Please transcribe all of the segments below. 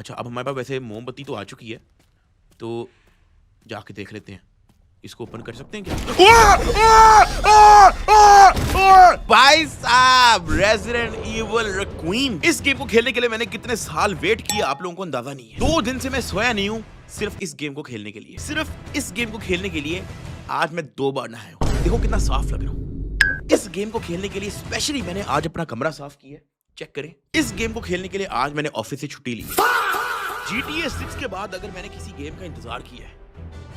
अच्छा, अब हमारे पास वैसे मोमबत्ती तो आ चुकी है, तो जाके देख लेते हैं। इसको ओपन कर सकते हैं क्या? भाई साहब, रेजिडेंट इविल रिक्वीन। इस गेम को खेलने के लिए मैंने कितने साल वेट किया आप लोगों को अंदाजा नहीं है। 2 दिन से मैं सोया नहीं हूँ सिर्फ इस गेम को खेलने के लिए। सिर्फ इस गेम को खेलने के लिए आज मैं 2 बार नहाया हूँ। देखो कितना साफ लग रहा हूँ। इस गेम को खेलने के लिए स्पेशली मैंने आज अपना कमरा साफ किया है। चेक करें। इस गेम को खेलने के लिए आज मैंने ऑफिस से छुट्टी ली है। GTA 6 के बाद अगर मैंने किसी गेम का इंतजार किया है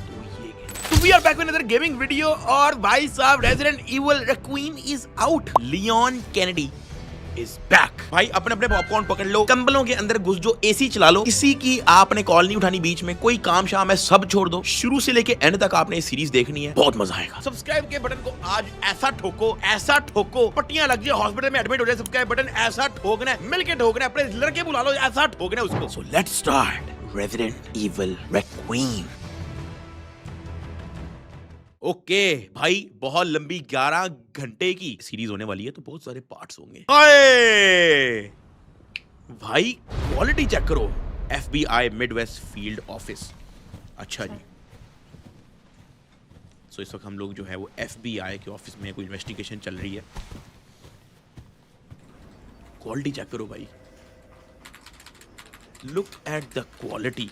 तो ये game. So we are back with another gaming video और भाई साहब Resident Evil Requiem is out. Leon Kennedy is back. भाई अपने अपने पॉपकॉर्न पकड़ लो, कंबलों के अंदर घुस जो, एसी चला लो, किसी की आपने कॉल नहीं उठानी बीच में, कोई काम शाम है सब छोड़ दो, शुरू से लेके एंड तक आपने ये सीरीज देखनी है, बहुत मजा आएगा। सब्सक्राइब के बटन को आज ऐसा ठोको पट्टियां लग जाए, हॉस्पिटल में एडमिट हो जाए, सब्सक्राइब बटन ऐसा ठोकना है, मिलके ठोकना है, अपने लड़के बुला लो, ऐसा ठोकना है उसको। So let's start Resident Evil Requiem। Okay भाई, बहुत लंबी 11 घंटे की सीरीज होने वाली है, तो बहुत सारे पार्ट्स होंगे। भाई क्वालिटी चेक करो। FBI Midwest field office. अच्छा जी। सो इस वक्त हम लोग जो है वो FBI के ऑफिस में कोई इन्वेस्टिगेशन चल रही है। क्वालिटी चेक करो भाई, लुक एट द क्वालिटी।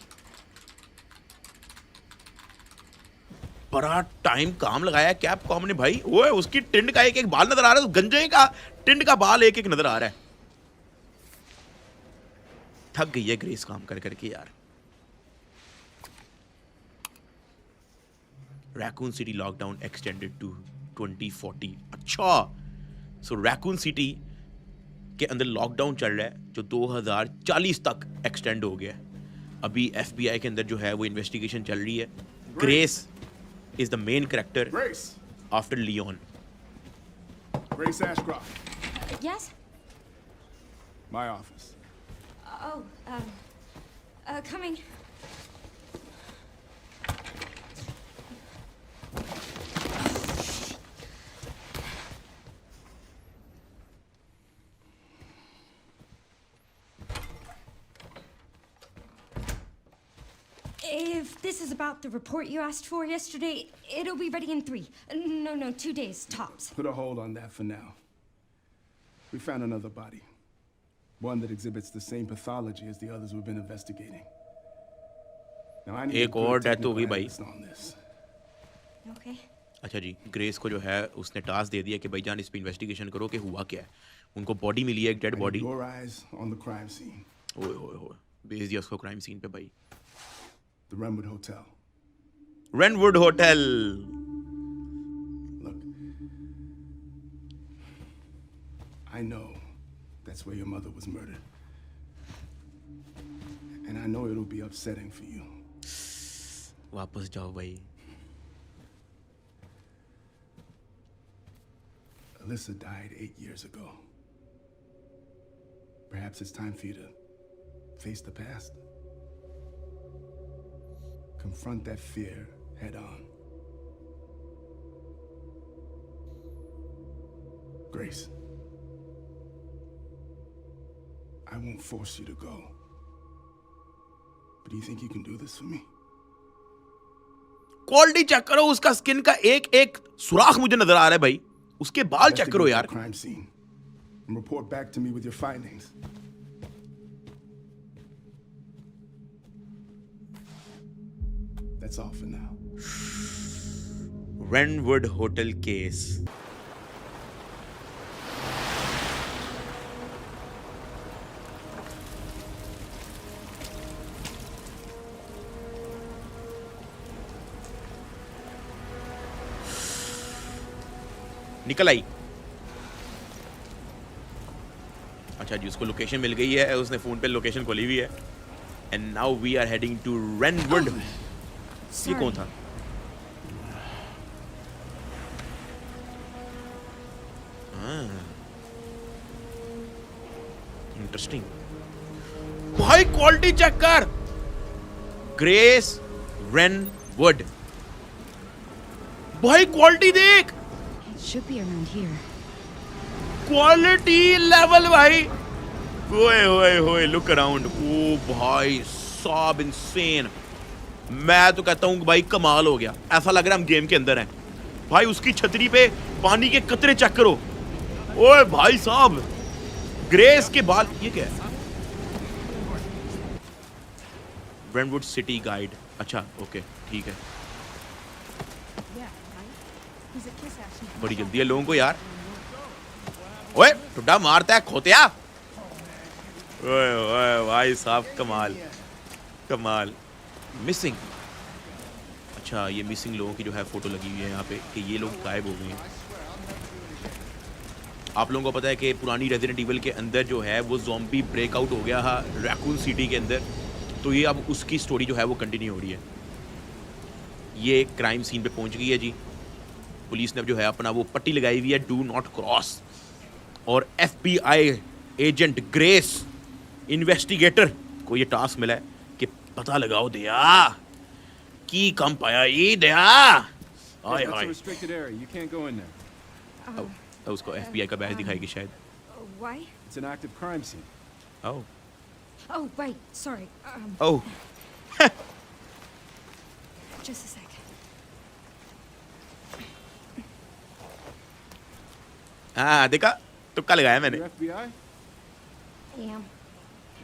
बड़ा टाइम काम लगाया कैपकॉम ने भाई। ओए उसकी टिंड का एक एक बाल नजर आ रहा है, तो गंजे का टिंड का बाल एक एक नजर आ रहा है। थक गई है ग्रेस काम कर करके यार। Raccoon City lockdown extended to 2040। अच्छा, सो रैकून सिटी के अंदर लॉकडाउन चल रहा है जो 2040 तक एक्सटेंड हो गया है। अभी FBI के अंदर जो है वो इन्वेस्टिगेशन चल रही है। Grace is the main character. Grace. After Leon. Grace Ashcroft. Yes? My office. Oh, coming. If this is about the report you asked for yesterday, it'll be ready in 3. No, 2 days, tops. Put a hold on that for now. We found another body. One that exhibits the same pathology as the others we've been investigating. Now I need एक और death हो गई भाई। on this. Okay. अच्छा जी, grace को जो है उसने टास्क दे दिया कि भाईजान इस पे इन्वेस्टिगेशन करो कि हुआ क्या है। उनको बॉडी मिली है, एक dead body. Your eyes on the crime scene. ओए भेज दिया उसको क्राइम सीन पे भाई। The Renwood Hotel. Renwood hotel. Look, I know that's where your mother was murdered. And I know it'll be upsetting for you. वापस जाओ भाई। Alyssa died 8 years ago. Perhaps it's time for you to face the past. Confront that fear head on. Grace, I won't force you to go. But do you think you can do this for me? Quality check करो, उसका skin का एक एक सुराख मुझे नजर आ रहा है भाई। उसके बाल चेक करो यार। Crime scene. And report back to me with your findings. That's all for now. Renwood hotel case. निकल आई। अच्छा जी, उसको लोकेशन मिल गई है, उसने फोन पे लोकेशन खोली हुई है। And now we are heading to Renwood. ये कौन था? इंटरेस्टिंग भाई। क्वालिटी चेक कर। ग्रेस रेनवुड भाई, क्वालिटी देख। It should be around here. Quality level भाई। ओए ओए ओए लुक अराउंड। ओ भाई साहब इंसेन। मैं तो कहता हूँ भाई कमाल हो गया, ऐसा लग रहा है हम गेम के अंदर हैं। भाई उसकी छतरी पे पानी के कतरे चेक करो। ओए भाई साहब, ग्रेस के बाल, ये क्या है? Brentwood city guide. अच्छा ओके ठीक है। बड़ी जल्दी है लोगों को यार। ओए टुड्डा मारता है खोतिया। ओए ओए भाई साहब कमाल कमाल। मिसिंग, अच्छा ये मिसिंग लोगों की जो है फोटो लगी हुई है यहाँ पे कि ये लोग गायब हो गए हैं। आप लोगों को पता है कि पुरानी रेजिडेंट इवल के अंदर जो है वो ज़ॉम्बी ब्रेकआउट हो गया था रैकून सिटी के अंदर, तो ये अब उसकी स्टोरी जो है वो कंटिन्यू हो रही है। ये क्राइम सीन पे पहुंच गई है जी। पुलिस ने जो है अपना वो पट्टी लगाई हुई है डू नॉट क्रॉस, और FBI एजेंट ग्रेस इन्वेस्टिगेटर को ये टास्क मिला है कि पता लगाओ दया की कम पाया ये दया। हाय That's a hi. restricted area. You can't go in there. तो उसको FBI का बैच दिखाएगी शायद। Why? It's an active crime scene. Oh Oh, right. Sorry. Oh Just a sec. हाँ देखा, तुक्का लगाया मैंने। Your FBI? I am.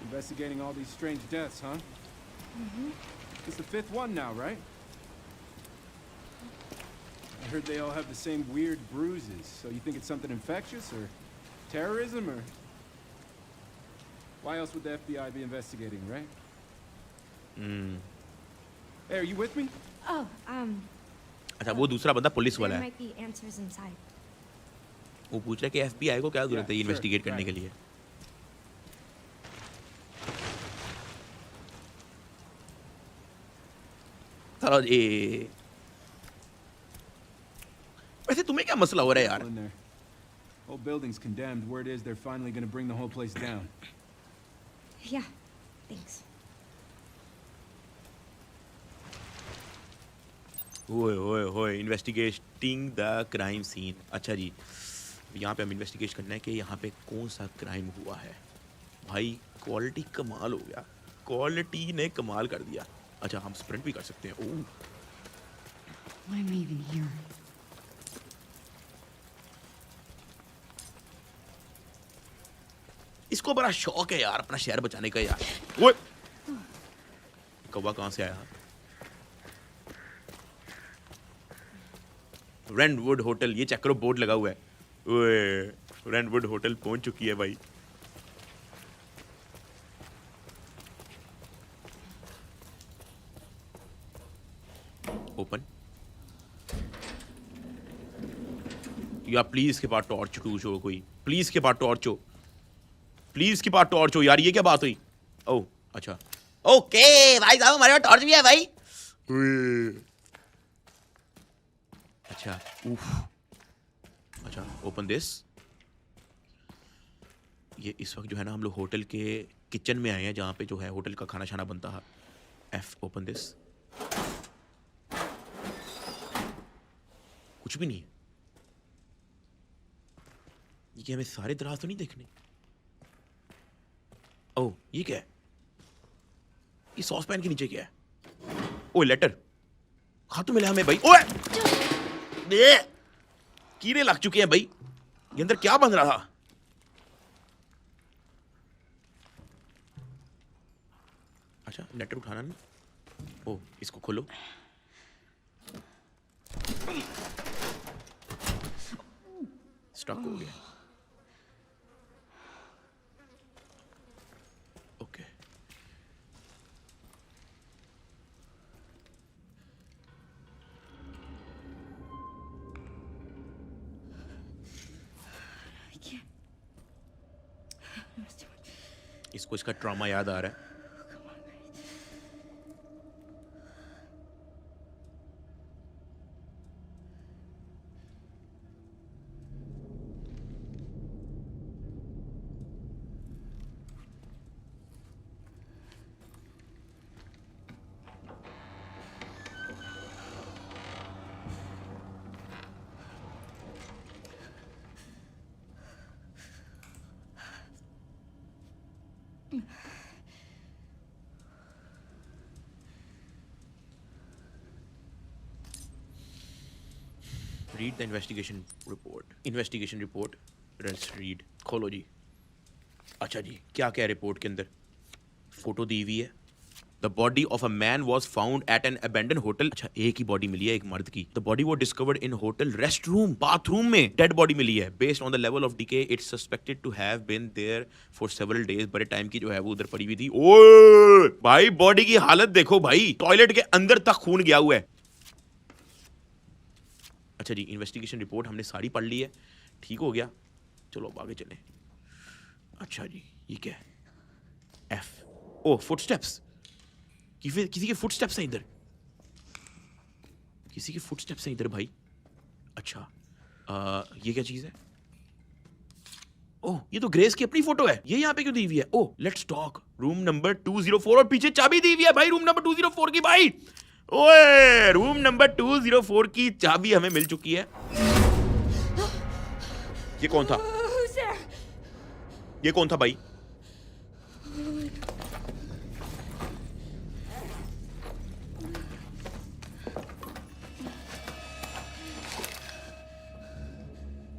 Investigating all these strange deaths, huh? Mm-hmm. It's the 5th one now, right? I heard they all have the same weird bruises. So you think it's something infectious or terrorism or? Why else would the FBI be investigating, right? Hey, are you with me? Oh, अच्छा वो दूसरा बंदा police there वाला है। might be answers inside. वो पूछ रहा है कि FBI को क्या जरूरत है Yeah, इन्वेस्टिगेट sure, करने के right. लिए। चलो जी। वैसे तुम्हें क्या मसला हो रहा है यार? In there. Whole building's condemned. Word is they're finally going to bring the whole place down. Yeah. Thanks. ओए ओए ओए इन्वेस्टिगेटिंग द क्राइम सीन। अच्छा जी, यहाँ पे हम इन्वेस्टिगेट करना है कि यहाँ पे कौन सा क्राइम हुआ है। भाई क्वालिटी कमाल हो गया, क्वालिटी ने कमाल कर दिया। अच्छा हम स्प्रिंट भी कर सकते हैं। ओह Why am I even here? इसको बड़ा शौक है यार अपना शहर बचाने का यार। ओए कौवा कहाँ से आया? रेंटवुड होटल, ये चेक करो बोर्ड लगा हुआ है। ओए रेंटवुड होटल पहुंच चुकी है भाई। ओपन या प्लीज के पास टॉर्च टूच हो, कोई प्लीज के पास टॉर्च हो, प्लीज के पास टॉर्च हो यार। ये क्या बात हुई? ओह अच्छा ओके भाई साहब हमारे पास टॉर्च भी है भाई। अच्छा उफ, अच्छा ओपन दिस। ये इस वक्त जो है ना हम लोग होटल के किचन में आए हैं जहाँ पे जो है होटल का खाना शाना बनता है। F open this. कुछ भी नहीं है। ये हमें सारे दराज तो नहीं देखने। ओह ये क्या है? ये सॉस पैन के नीचे क्या है? ओए लेटर, खा तो मिला हमें भाई। ओए कीड़े लग चुके हैं भाई। ये अंदर क्या बन रहा था? अच्छा लेटर उठाना नहीं। ओह इसको खोलो। स्टक हो गया। Okay I can't. No, it's too much. इसको इसका ट्रॉमा याद आ रहा है। Come on, guys. Read the investigation report. Investigation report, let's read. खोलो जी। अच्छा जी, क्या क्या रिपोर्ट के अंदर? फोटो दी हुई है। The body of a man was found at an abandoned hotel. अच्छा, एक ही बॉडी मिली है, एक मर्द की। The body was discovered in hotel rest room, bathroom में डेड बॉडी मिली है। Based on the level of decay it's suspected to have been there for several days. बड़े टाइम की जो है वो उधर पड़ी हुई थी। ओए भाई, बॉडी की हालत देखो भाई, टॉयलेट के अंदर तक खून गया हुआ है। अच्छा जी, इन्वेस्टिगेशन रिपोर्ट हमने सारी पढ़ ली है, ठीक हो गया। चलो अब आगे चलें। अच्छा जी, ये क्या है? एफ। ओ, फुटस्टेप्स। किसी के फुटस्टेप्स हैं इधर, किसी के फुटस्टेप्स हैं इधर भाई। अच्छा, ये क्या चीज है? ओह, ये तो ग्रेस की अपनी फोटो है। ये यहाँ पे क्यों दी हुई है? ओह, लेट्स टॉक। रूम नंबर 204, और पीछे चाबी दी हुई है भाई रूम नंबर 204 की भाई। ओए, रूम नंबर 204 की चाबी हमें मिल चुकी है। ये कौन था? Who's there? ये कौन था भाई?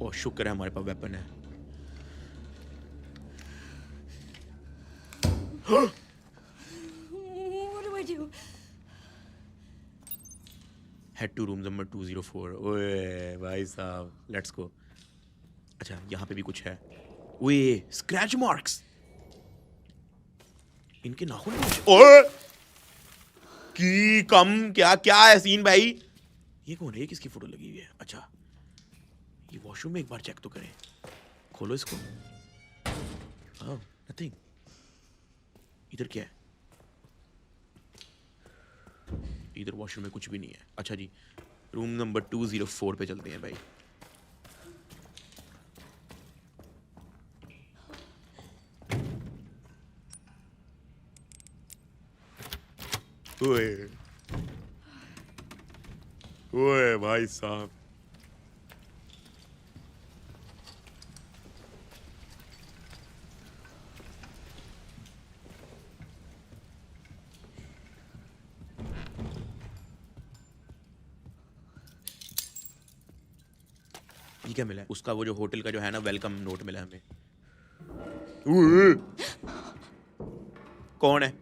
ओह, शुक्र है हमारे पास वेपन है। What do I do? Head to room number 204। ओए भाई साहब, लेट्स गो। अच्छा, यहाँ पे भी कुछ है। ओए, स्क्रैच मार्क्स। इनके नाखून ओए की कम, क्या क्या है सीन भाई? ये कौन है? किसकी फोटो लगी हुई है? अच्छा, ये वॉशरूम में एक बार चेक तो करें। खोलो इसको। ओह, नथिंग। इधर क्या है? इधर वॉशरूम में कुछ भी नहीं है। अच्छा जी, रूम नंबर 204 पे चलते हैं भाई। ओए ओए भाई साहब, ये क्या मिला है? उसका वो जो होटल का जो है ना, वेलकम नोट मिला हमें। कौन है?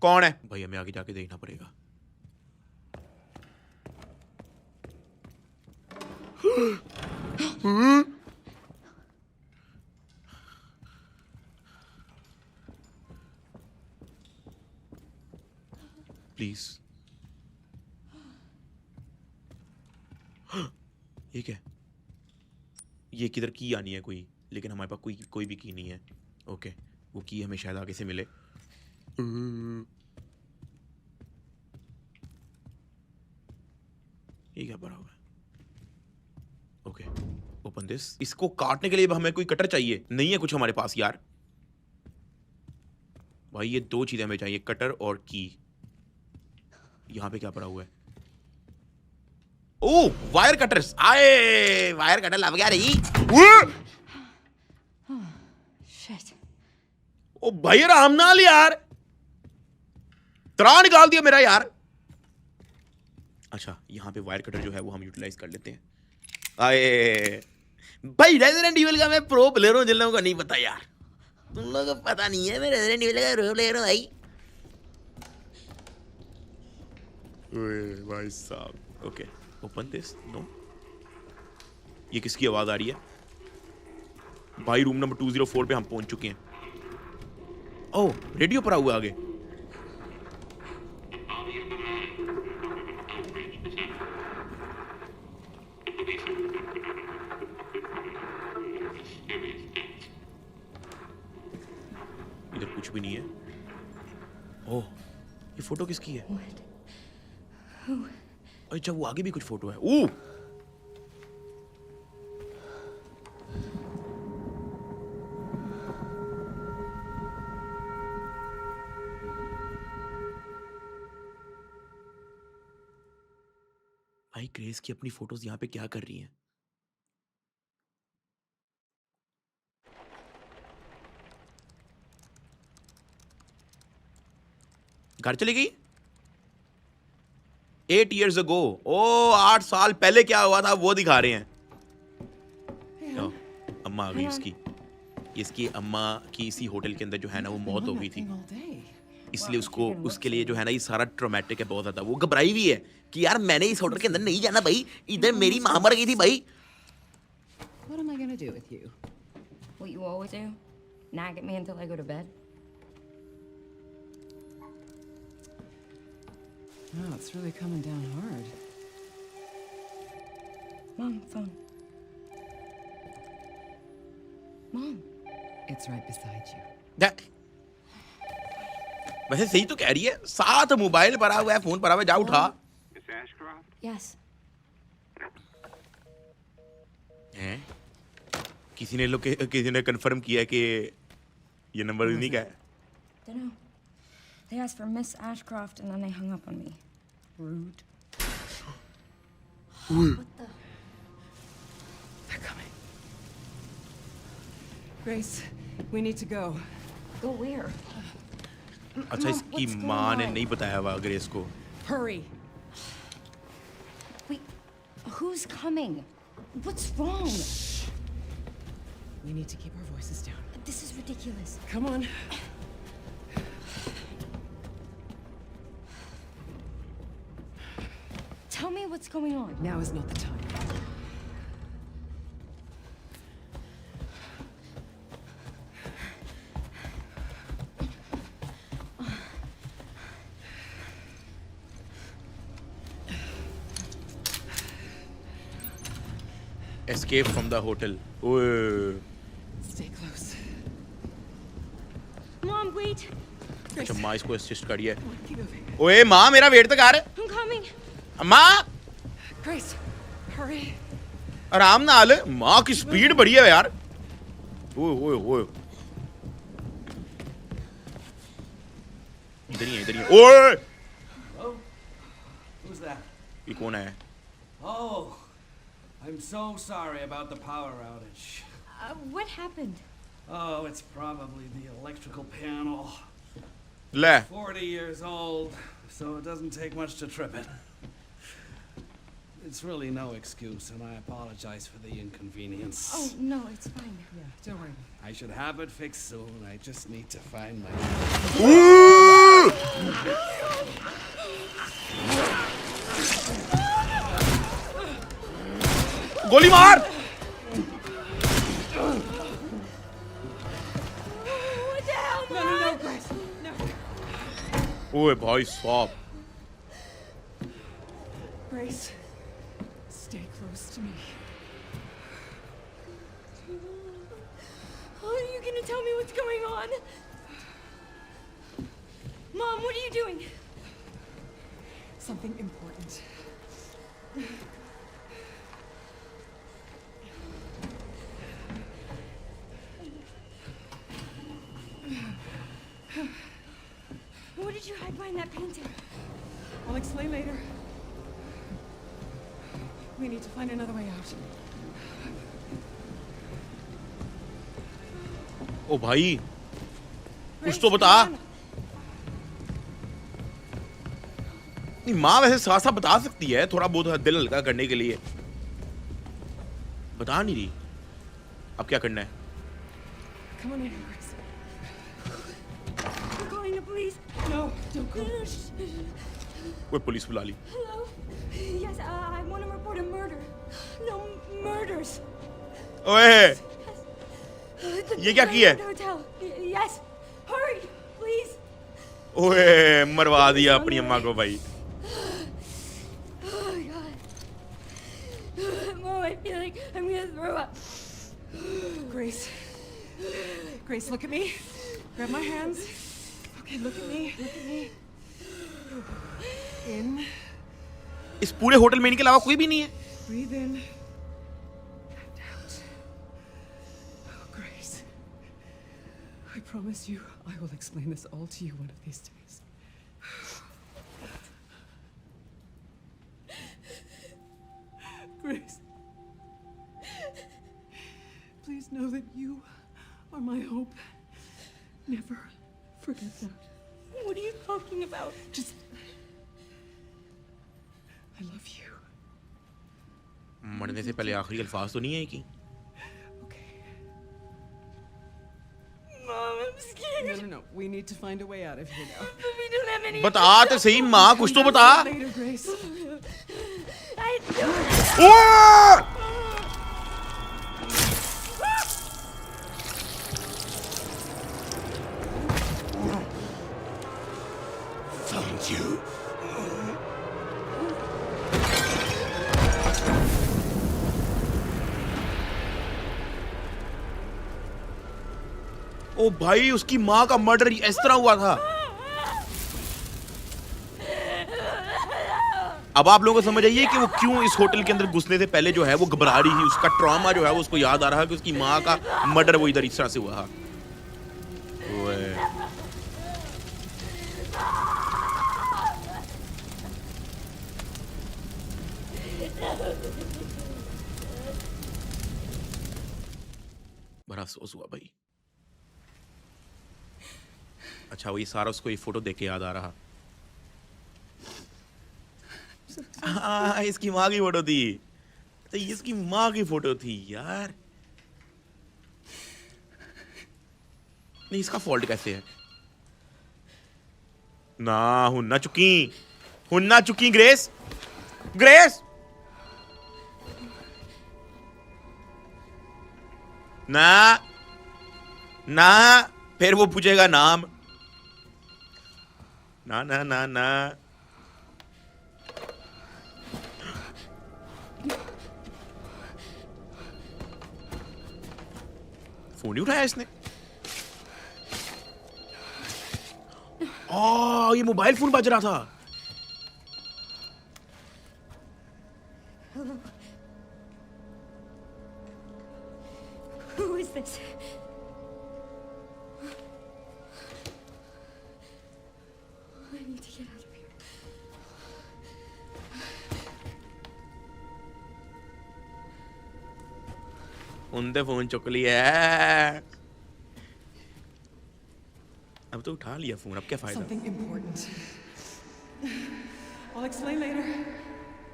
कौन है भाई? हमें आगे जाके देखना पड़ेगा। प्लीज। ये क्या है? ये किधर की आनी है कोई, लेकिन हमारे पास कोई भी की नहीं है। ओके, वो की हमें शायद आगे से मिले। ये क्या भरा हुआ है? Okay, open this. इसको काटने के लिए हमें कोई कटर चाहिए, नहीं है कुछ हमारे पास यार। भाई ये दो चीजें हमें चाहिए, कटर और की। यहां पे क्या पड़ा हुआ है? ओ, वायर कटर्स। आए, वायर कटर लग गया रही। Shit. ओ भाई राम नाल यार, तना निकाल दिया मेरा यार। अच्छा, यहाँ पे वायर कटर जो है वो हम यूटिलाइज कर लेते हैं। आए भाई, रेजिडेंट इविल का मैं प्रो प्लेयर हूँ, जिन लोगों को नहीं पता यार। तुम लोगों को पता नहीं है, मैं रेजिडेंट इविल का प्रो प्लेयर हूँ भाई। ओए भाई साहब। Okay, open this. नो, ये किसकी आवाज आ रही है भाई? रूम नंबर 204 पे हम पहुंच चुके हैं। ओह, रेडियो पर हुआ आगे। इधर कुछ भी नहीं है। ओह, ये फोटो किसकी है? What? Who? अच्छा, वो आगे भी कुछ फोटो है। ओह, भाई ग्रेस की अपनी फोटोज यहाँ पे क्या कर रही हैं? घर चली गई? 8 years ago. ओ 8 साल पहले क्या हुआ था वो दिखा रहे हैं. तो, अम्मा आ गई इसकी अम्मा की इसी होटल के अंदर जो है ना वो मौत हो गई थी. इसलिए उसको उसके लिए जो है ना ये सारा ट्रॉमेटिक है बहुत ज्यादा. वो घबराई हुई है कि यार मैंने इस होटल के अंदर नहीं जाना भाई, इधर मेरी माँ मर गई थी भाई. What am I gonna do with you? What you always do? Nag at me until I go to bed? Oh, it's really coming down hard. Mom, phone. Mom. It's right beside you. दा- वैसे सही तो कह रही है, साथ mobile पड़ा हुआ है, फोन पड़ा हुआ है, जा उठा. Miss Ashcroft? Yes. हैं? किसी ने कंफर्म किया कि ये नंबर नहीं का है. Dunno. They asked for Miss Ashcroft and then they hung up on me. Rude. What the? They're coming. Grace, we need to go. Go where? अच्छा Mom, इसकी what's going माँ ने on? नहीं बताया हुआ ग्रेस को. Hurry. Wait, who's coming? What's wrong? We need to keep our voices down. This is ridiculous. Come on. Tell me what's going on. Now is not the time. Escape from the hotel. ओए. Stay close. Mom, wait. अच्छा माँ इसको assist करी है. Keep moving. ओए माँ मेरा wait तो कर. I'm coming. अम्मा Grace, hurry. आराम ना हाल. माँ की स्पीड बढ़ी है यार. ओए ओए ओए. इधर ही है. ओए Hello? Who's that? ये कौन है? Oh, I'm so sorry about the power outage. What happened? Oh, it's probably the electrical panel. ले 40 years old, so it doesn't take much to trip it. It's really no excuse, and I apologize for the inconvenience. Oh, no, it's fine. Yeah, don't worry. I should have it fixed soon. I just need to find my... गोली मार. What the hell, No, no, no, Grace. No. ओए भाई साहब. Grace, stay close to me. Are you gonna tell me what's going on? Mom, what are you doing? Something important. What did you hide behind that painting? I'll explain later. We need to find another way out. ओ भाई कुछ Grace, तो बता. come on. नहीं माँ वैसे साथ साथ बता सकती है थोड़ा बहुत दिल हल्का करने के लिए. बता नहीं रही. अब क्या करना है? Come on in, Grace. We're calling the police. No, don't go. कोई पुलिस बुला ली. Hello? Yes, I want to report a murder. No, murders. ओए The ये क्या किया है? Marriott Hotel. Yes. Hurry, please. ओए मरवा दिया अपनी अम्मा को भाई. Oh my God. Mom, I feel like I'm gonna throw up. Grace. Grace, look at me. Grab my hands. Okay, look at me. Look at me. In. इस पूरे hotel में इनके अलावा कोई भी नहीं है. Breathe in. And out. Oh, Grace. I promise you, I will explain this all to you one of these days. Grace. Please know that you are my hope. Never forget that. What are you talking about? Just I love you. मरने से पहले आखिरी अल्फाज तो नहीं है कि Okay. Mom, I'm scared. No. We need to find a way out of here now. But we don't have any. बता तो सही माँ कुछ तो बता Later, Grace. I don't. Oh! Found you. ओ भाई उसकी माँ का मर्डर इस तरह हुआ था। अब आप लोगों को समझ आइए कि वो क्यों इस होटल के अंदर घुसने से पहले जो है वो घबरा रही थी। उसका ट्रॉमा जो है वो उसको याद आ रहा है कि उसकी माँ का मर्डर वो इधर इस तरह से हुआ। ओए। बड़ा अफसोस हुआ भाई। अच्छा वही सारा उसको ये फोटो देख के याद आ रहा। हाँ इसकी माँ की फोटो थी। तो ये इसकी माँ की फोटो थी यार। नहीं इसका फॉल्ट कैसे है? ना हुन्ना चुकी ग्रेस। ग्रेस ना फिर वो पूछेगा नाम। ना फोन नहीं उठाया इसने। ये मोबाइल फोन बज रहा था। Who is this? I need to get out of here. उनने फोन चुक लिया है। अब तो उठा लिया फोन, अब क्या फायदा? Something important. I'll explain later.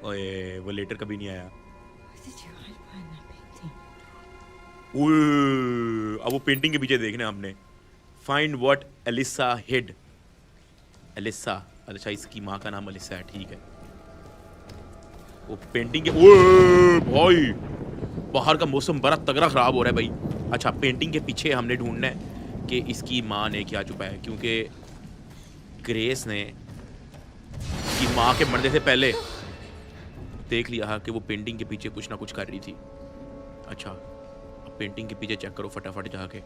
ओए वो लेटर कभी नहीं आया। What did you hide behind that painting? ओए अब वो पेंटिंग के पीछे देखना हमने। Find what Elisa hid. Elisa अच्छा इसकी माँ का नाम एलिसा है ठीक है। वो पेंटिंग के ओए भाई बाहर का मौसम बड़ा तगड़ा खराब हो रहा है भाई। अच्छा पेंटिंग के पीछे हमने ढूंढना है कि इसकी माँ ने क्या छुपाया है, क्योंकि ग्रेस ने इसकी माँ के मरने से पहले देख लिया कि वो पेंटिंग के पीछे कुछ ना कुछ कर रही थी। अच्छा अब पेंटिंग के पीछे चेक करो फटाफट जाके।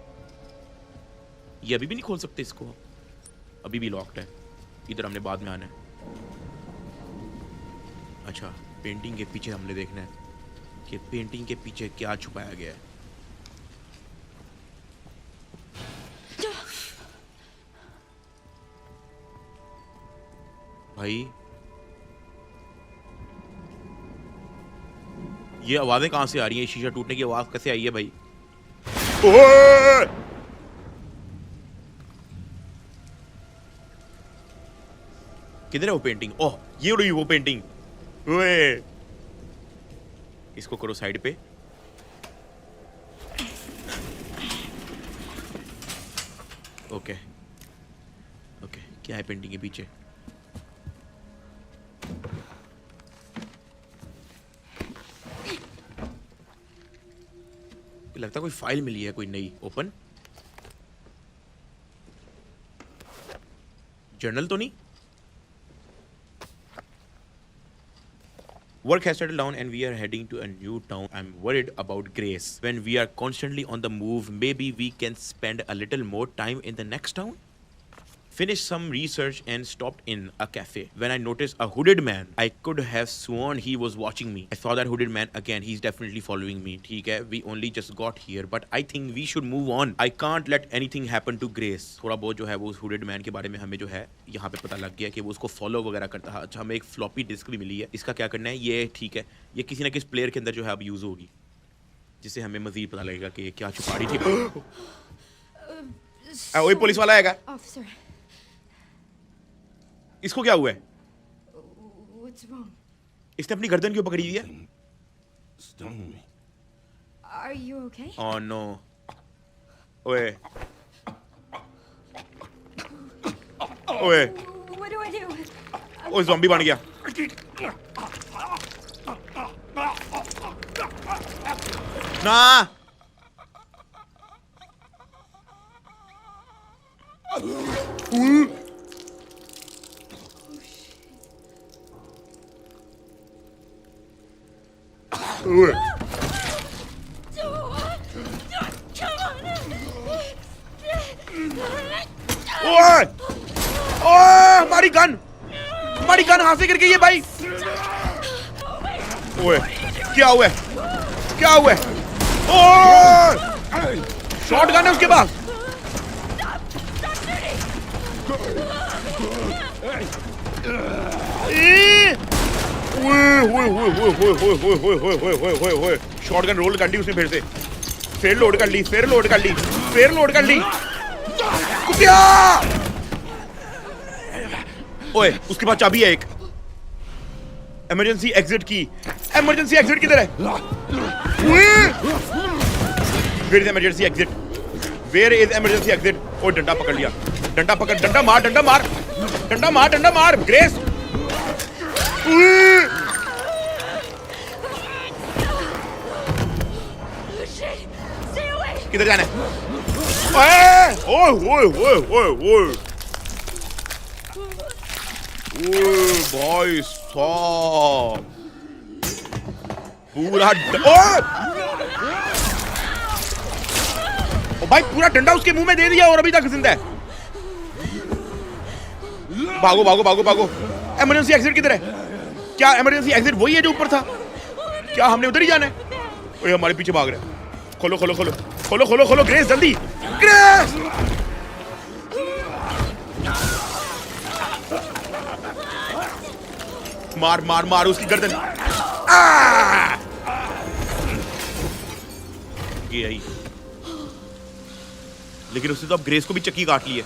ये अभी भी नहीं खोल सकते इसको, अभी भी लॉक्ड है। इधर हमने बाद में आना है। अच्छा पेंटिंग के पीछे हमने देखना है कि पेंटिंग के पीछे क्या छुपाया गया है। भाई ये आवाजें कहां से आ रही हैं? शीशा टूटने की आवाज कैसे आई है भाई? ओए! किधर है वो पेंटिंग? ओह ये रही वो पेंटिंग। ओए इसको करो साइड पे। ओके ओके क्या है पेंटिंग के पीछे? लगता है कोई फाइल मिली है कोई नई। ओपन जर्नल तो नहीं? Work has settled down and we are heading to a new town. I'm worried about Grace. When we are constantly on the move, maybe we can spend a little more time in the next town? Finished some research and stopped in a cafe. When I noticed a hooded man, I could have sworn he was watching me. I saw that hooded man again. He's definitely following me. ठीक है, we only just got here, but I think we should move on. I can't let anything happen to Grace. थोड़ा बहुत जो है वो उस hooded man के बारे में हमें जो है यहाँ पे पता लग गया कि वो उसको follow वगैरह करता है। अच्छा हमें एक floppy disk भी मिली है। इसका क्या करना है? ये ठीक है, ये किसी ना किसी प्लेयर के अंदर जो है अब यूज होगी, जिससे हमें मजीद पता लगेगा कि ये क्या छुपा रही थी। वही पुलिस वाला आएगा। Officer, इसको क्या हुआ है? what's wrong? इसने अपनी गर्दन क्यों पकड़ी हुई है? Stone me. Are you okay? Oh no. ओए ओए What do I do? ओए ज़ॉम्बी बन गया। ना ओए ओए ओए हमारी गन कहां से गिर गई है भाई? ओए क्या हुआ है? क्या हुआ है? ओए शॉट गन है उसके पास। शॉट गन रोल कर ली उसने फिर लोड कर ली कुतिया। ओए उसके पास चाबी है एक। इमरजेंसी एग्जिट किधर है? Where is emergency exit? ओ डंडा पकड़ लिया। डंडा मार ग्रेस। किधर जाना है? ओए भाई साहब पूरा भाई पूरा डंडा उसके मुंह में दे दिया और अभी तक जिंदा है। भागो। इमरजेंसी एग्जिट किधर है? क्या इमरजेंसी एग्जिट वही है जो ऊपर था? क्या हमने उधर ही जाना है? ओए हमारे पीछे भाग रहे हैं। खोलो ग्रेस जल्दी ग्रेस। मार उसकी गर्दन। ये आई लेकिन उसने तो अब ग्रेस को भी चक्की काट ली है।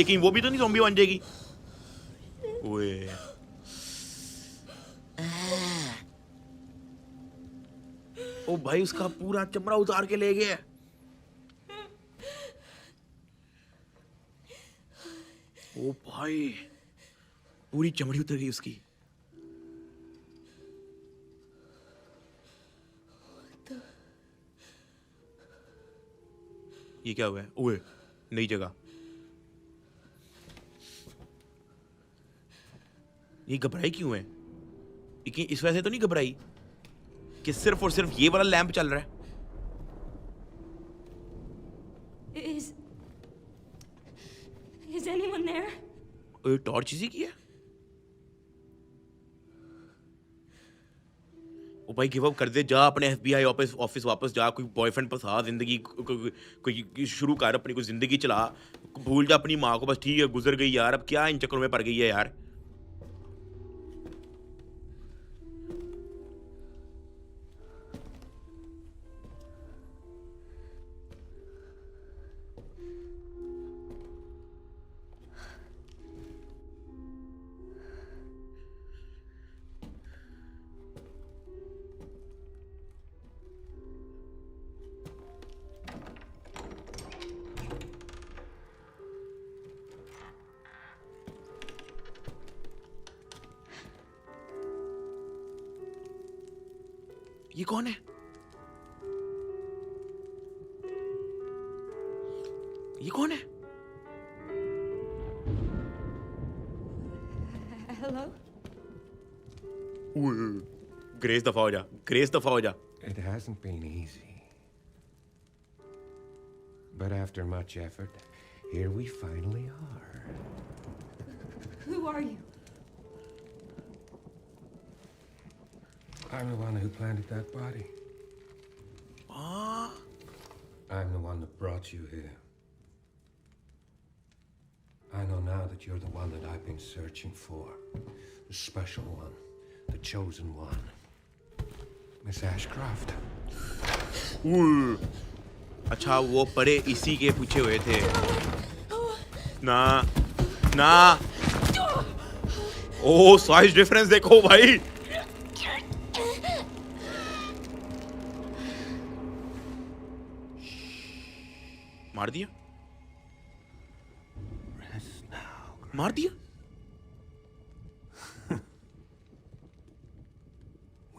कहीं वो भी तो नहीं ज़ॉम्बी बन जाएगी? ओए ओ भाई उसका पूरा चमड़ा उतार के ले गया। ओ भाई पूरी चमड़ी उतर गई उसकी। ये क्या हुआ है? ओए नई जगह। ये घबराई क्यों है? इस वजह से तो नहीं घबराई कि सिर्फ और सिर्फ ये वाला लैंप चल रहा है। Is anyone there? ओए टॉर्च इसी की है। ओ भाई गिव अप कर दे, जा अपने FBI ऑफिस वापस जा, कोई बॉयफ्रेंड फंसा, जिंदगी कोई शुरू कर, अपनी कोई जिंदगी चला, भूल जा अपनी माँ को बस। ठीक है गुजर गई यार, अब क्या इन चक्करों में पड़ गई है यार। ये कौन है? ये कौन है? Hello? ग्रेस दफा हो जा। It hasn't been easy. But after much effort, here we finally are. Who are you? I'm the one who planted that body. I'm the one that brought you here. I know now that you're the one that I've been searching for. The special one. The chosen one. Miss Ashcroft. अच्छा वो परे इसी के पूछे हुए थे ना। ओ size difference देखो भाई। मार दिया, मार दिया।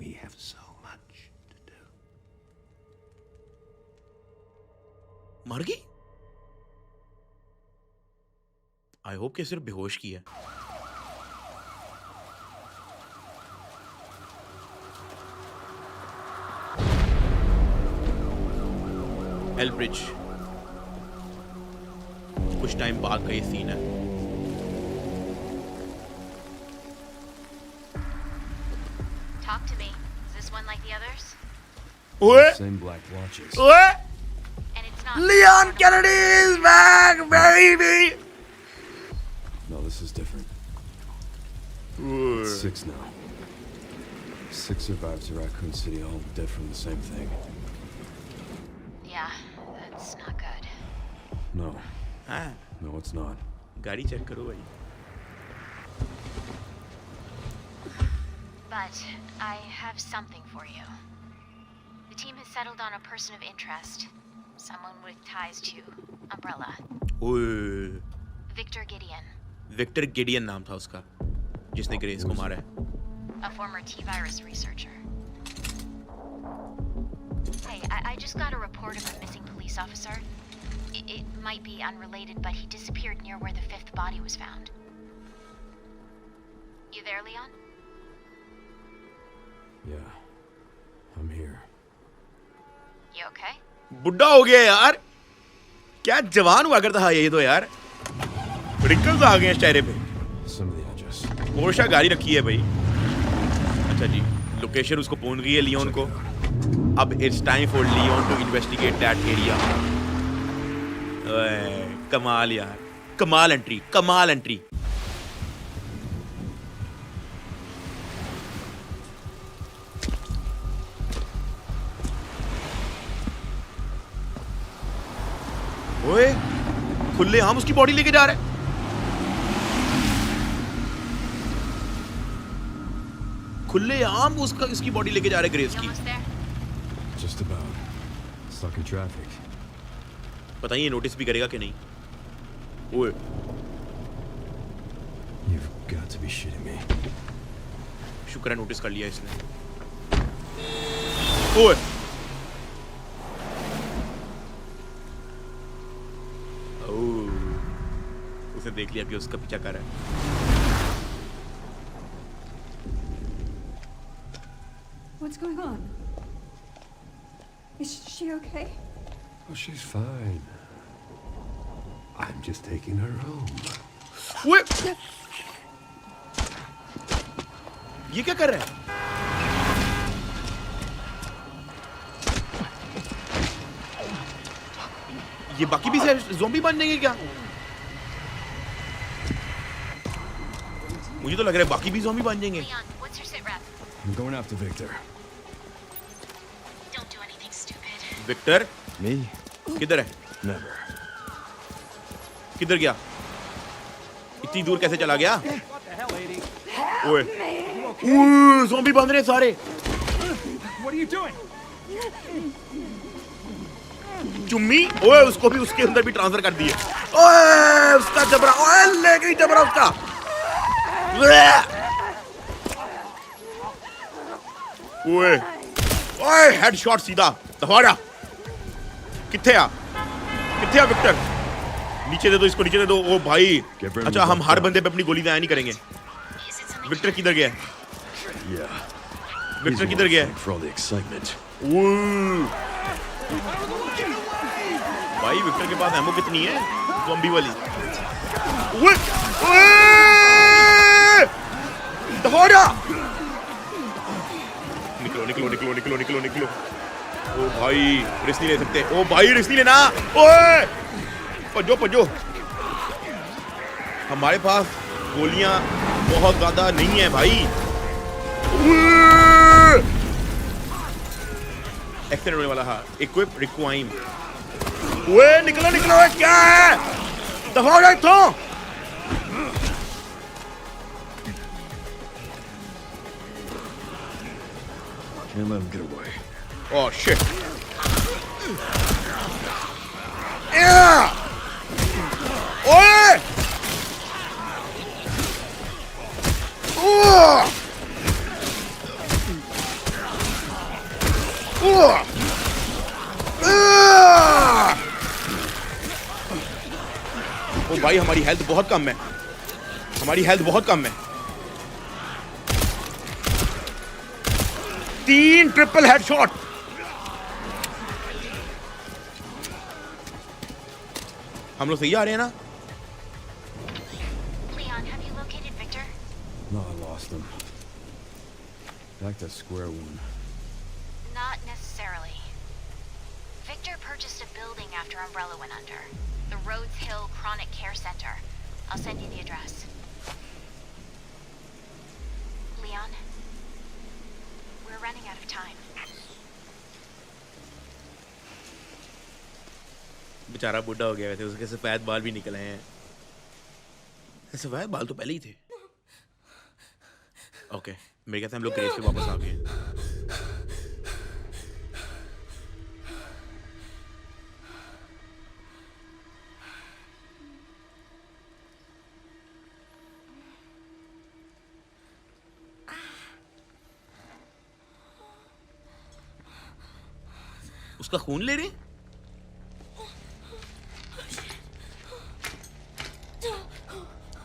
We have so much to do. मर गई। आई होप कि सिर्फ बेहोश की है। एल्ब्रिज, कुछ टाइम बाद का ये सीन है। Talk to me. Is this one like the others? ओए Same black watches. ओए, And it's not. Leon Kennedy is back baby। No, this is different. It's 6 now. 6 survivors of Raccoon City, all dead from the same thing. Yeah, that's not good. No, हाँ, no, it's not. गाड़ी check करो भाई। But I have something for you. The team has settled on a person of interest. Someone with ties to Umbrella. ओए, Victor Gideon. Victor Gideon नाम था उसका, जिसने grace को मारा है। A former T-virus researcher. Hey, I just got a report of a missing police officer. It might be unrelated, but he disappeared near where the 5th body was found. You there, Leon? Yeah, I'm here. You okay? बुढ़ा हो गया यार, क्या जवान हुआ करता था ये तो यार। रिंकल्स आ गए हैं चेहरे पे। Some of the address. Portia गाड़ी रखी है भाई। अच्छा जी, लोकेशन उसको पहुंच गई है लियोन को। अब it's time for Leon to investigate that area. कमाल यार, कमाल एंट्री, कमाल एंट्री। ओए, खुले आम उसकी बॉडी लेके जा रहे हैं। खुले आम उसका इसकी बॉडी लेके जा रहे हैं ग्रेस You की। almost there? Just about. Stuck in traffic. पता नहीं ये नोटिस भी करेगा कि नहीं। ओए, You've got to be shitting me. शुक्र है नोटिस कर लिया इसने। ओए, ओह, उसने देख लिया कि उसका पीछा कर रहा है। What's going on? Is she okay? Oh, she's fine. I'm just taking her home. ओए, ये क्या कर रहा है? ये बाकी भी ज़ॉम्बी बन जाएंगे क्या? मुझे तो लग रहा है बाकी भी ज़ॉम्बी बन जाएंगे। Leon, what's your sit rep? I'm going after Victor. Don't do anything stupid. Victor Me? किधर है? Never. किधर गया? इतनी दूर कैसे चला गया? ओए, ओए, ज़ॉम्बी बन रहे हैं सारे। What are you doing? चुम्मी, ओए उसको भी उसके अंदर भी ट्रांसफर कर दिए। ओए उसका जबरा, ओए ले गई जबरा उसका। ओए, ओए हेडशॉट सीधा, दफाड़ा। किथे आ विक्टर? नीचे दे दो इसको, नीचे दे दो। ओ भाई, अच्छा हम हर बंदे पे अपनी गोली दाया नहीं करेंगे। Is it something? विक्टर किधर गया? Yeah. विक्टर किधर गया? For all the excitement. ओह, भाई विक्टर के पास एमो कितनी है ज़ॉम्बी वाली? ओए, ओए, दफाड़ा। निकलो निकलो निकलो निकलो निकलो निकलो। ओ भाई रिस्क नहीं ले सकते। ओ भाई रिस्क नहीं लेना। ओए भजो भजो। हमारे पास गोलियां बहुत ज्यादा नहीं है भाई। एक्शन होने वाला है। इक्विप रिक्वाइम। ओए निकलो निकलो, क्या है? दफा हो जाए तो। Can't let him get away. Oh shit. Yeah! Oye! ओ भाई हमारी हेल्थ बहुत कम है, हमारी हेल्थ बहुत कम है। 3 ट्रिपल हेडशॉट। हम लोग सही आ रहे हैं ना? Leon, have you located Victor? No, I lost him. Back to square one. Not necessarily. Victor purchased a building after Umbrella went under. The Rhodes Hill Chronic Care Center. I'll send you the address. Leon, we're running out of time. बेचारा बूढ़ा हो गया, वैसे उसके सफेद बाल भी निकल आए हैं। सफेद बाल तो पहले ही थे। ओके, मेरे ख्याल से हम लोग ग्रेस पे वापस आ गए। उसका खून ले रहे हैं?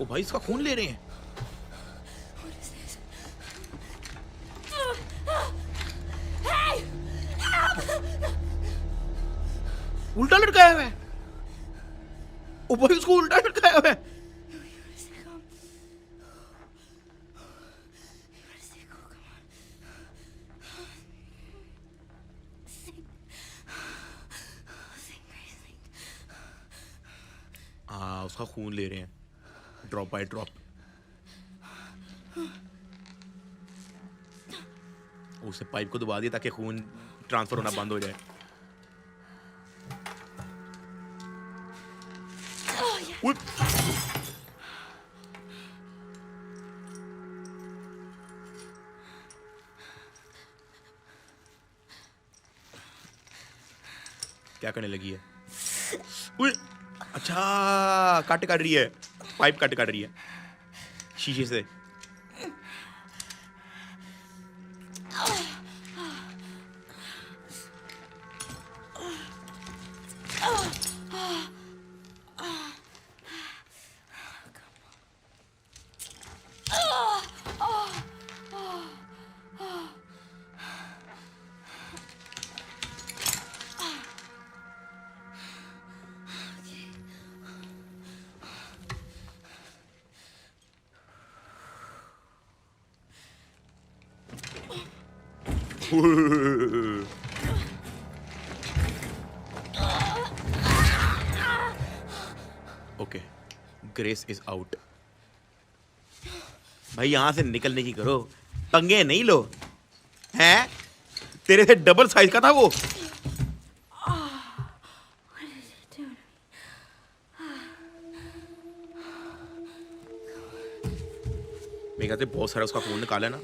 ओ भाई इसका खून ले रहे हैं। उल्टा लटकाया हुआ है। ओ भाई उसको उल्टा लटकाया हुआ है। हाँ उसका खून ले रहे हैं ड्रॉप बाय ड्रॉप। उसे पाइप को दबा दिया ताकि खून ट्रांसफर होना बंद हो जाए। क्या करने लगी है? उई! अच्छा काट रही है, पाइप काट रही है शीशे से। Okay, grace is out. भाई यहां से निकलने की करो, पंगे नहीं लो। हैं? तेरे से डबल साइज का था वो। मेरे ख्याल से बहुत सारा उसका खून निकाला ना।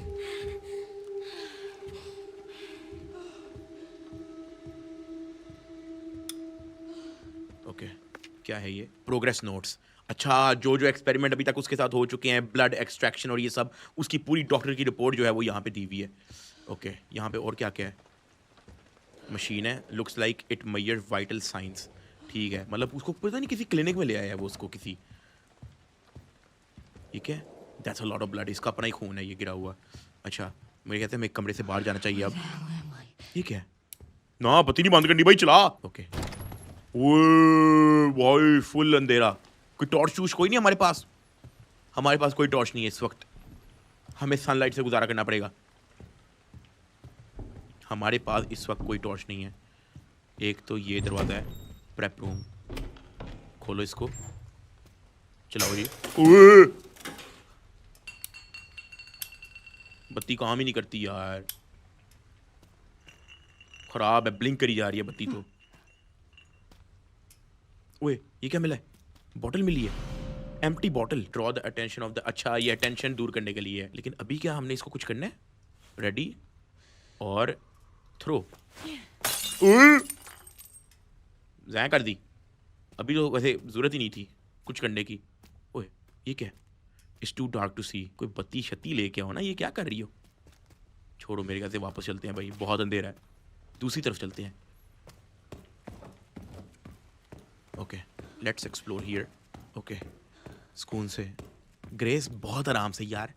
ओके, क्या है ये? Progress notes. अच्छा, जो जो एक्सपेरिमेंट अभी तक उसके साथ हो चुके हैं, ब्लड एक्सट्रैक्शन और ये सब, उसकी पूरी डॉक्टर की रिपोर्ट जो है वो यहाँ पे दी हुई है। ओके, यहाँ पे और क्या क्या है? मशीन है, looks like it major vital signs. ठीक है, मतलब उसको पता नहीं किसी क्लिनिक में ले आया है वो उसको किसी। ठीक है, that's a lot of blood. इसका अपना ही खून है ये गिरा हुआ। अच्छा, मेरे कहते हैं हमें कमरे से बाहर जाना चाहिए अब। ठीक है ना, बत्ती नहीं बंद करनी भाई, चला। ओके, भाई फुल अंधेरा। कोई टॉर्च वूच कोई नहीं हमारे पास? हमारे पास कोई टॉर्च नहीं है इस वक्त। हमें सनलाइट से गुजारा करना पड़ेगा। हमारे पास इस वक्त कोई टॉर्च नहीं है। एक तो ये दरवाजा है, प्रेप रूम। खोलो इसको, चलाओ जी। बत्ती काम ही नहीं करती यार, खराब है, ब्लिंक करी जा रही है बत्ती तो। ओए, ये क्या मिला है? बॉटल मिली है, empty bottle. Draw the attention of the. अच्छा, ये अटेंशन दूर करने के लिए है। लेकिन अभी क्या हमने इसको कुछ करना है? रेडी और थ्रो। ज़ाया कर दी। अभी तो वैसे जरूरत ही नहीं थी कुछ करने की। ओए ये क्या है? इट्स टू डार्क टू सी। कोई बत्ती शत्ती लेके आओ ना, ये क्या कर रही हो? छोड़ो, मेरे ख्याल से वापस चलते हैं भाई, बहुत अंधेरा है। दूसरी तरफ चलते हैं। Okay let's explore here. Okay सुकून से। ग्रेस बहुत आराम से यार,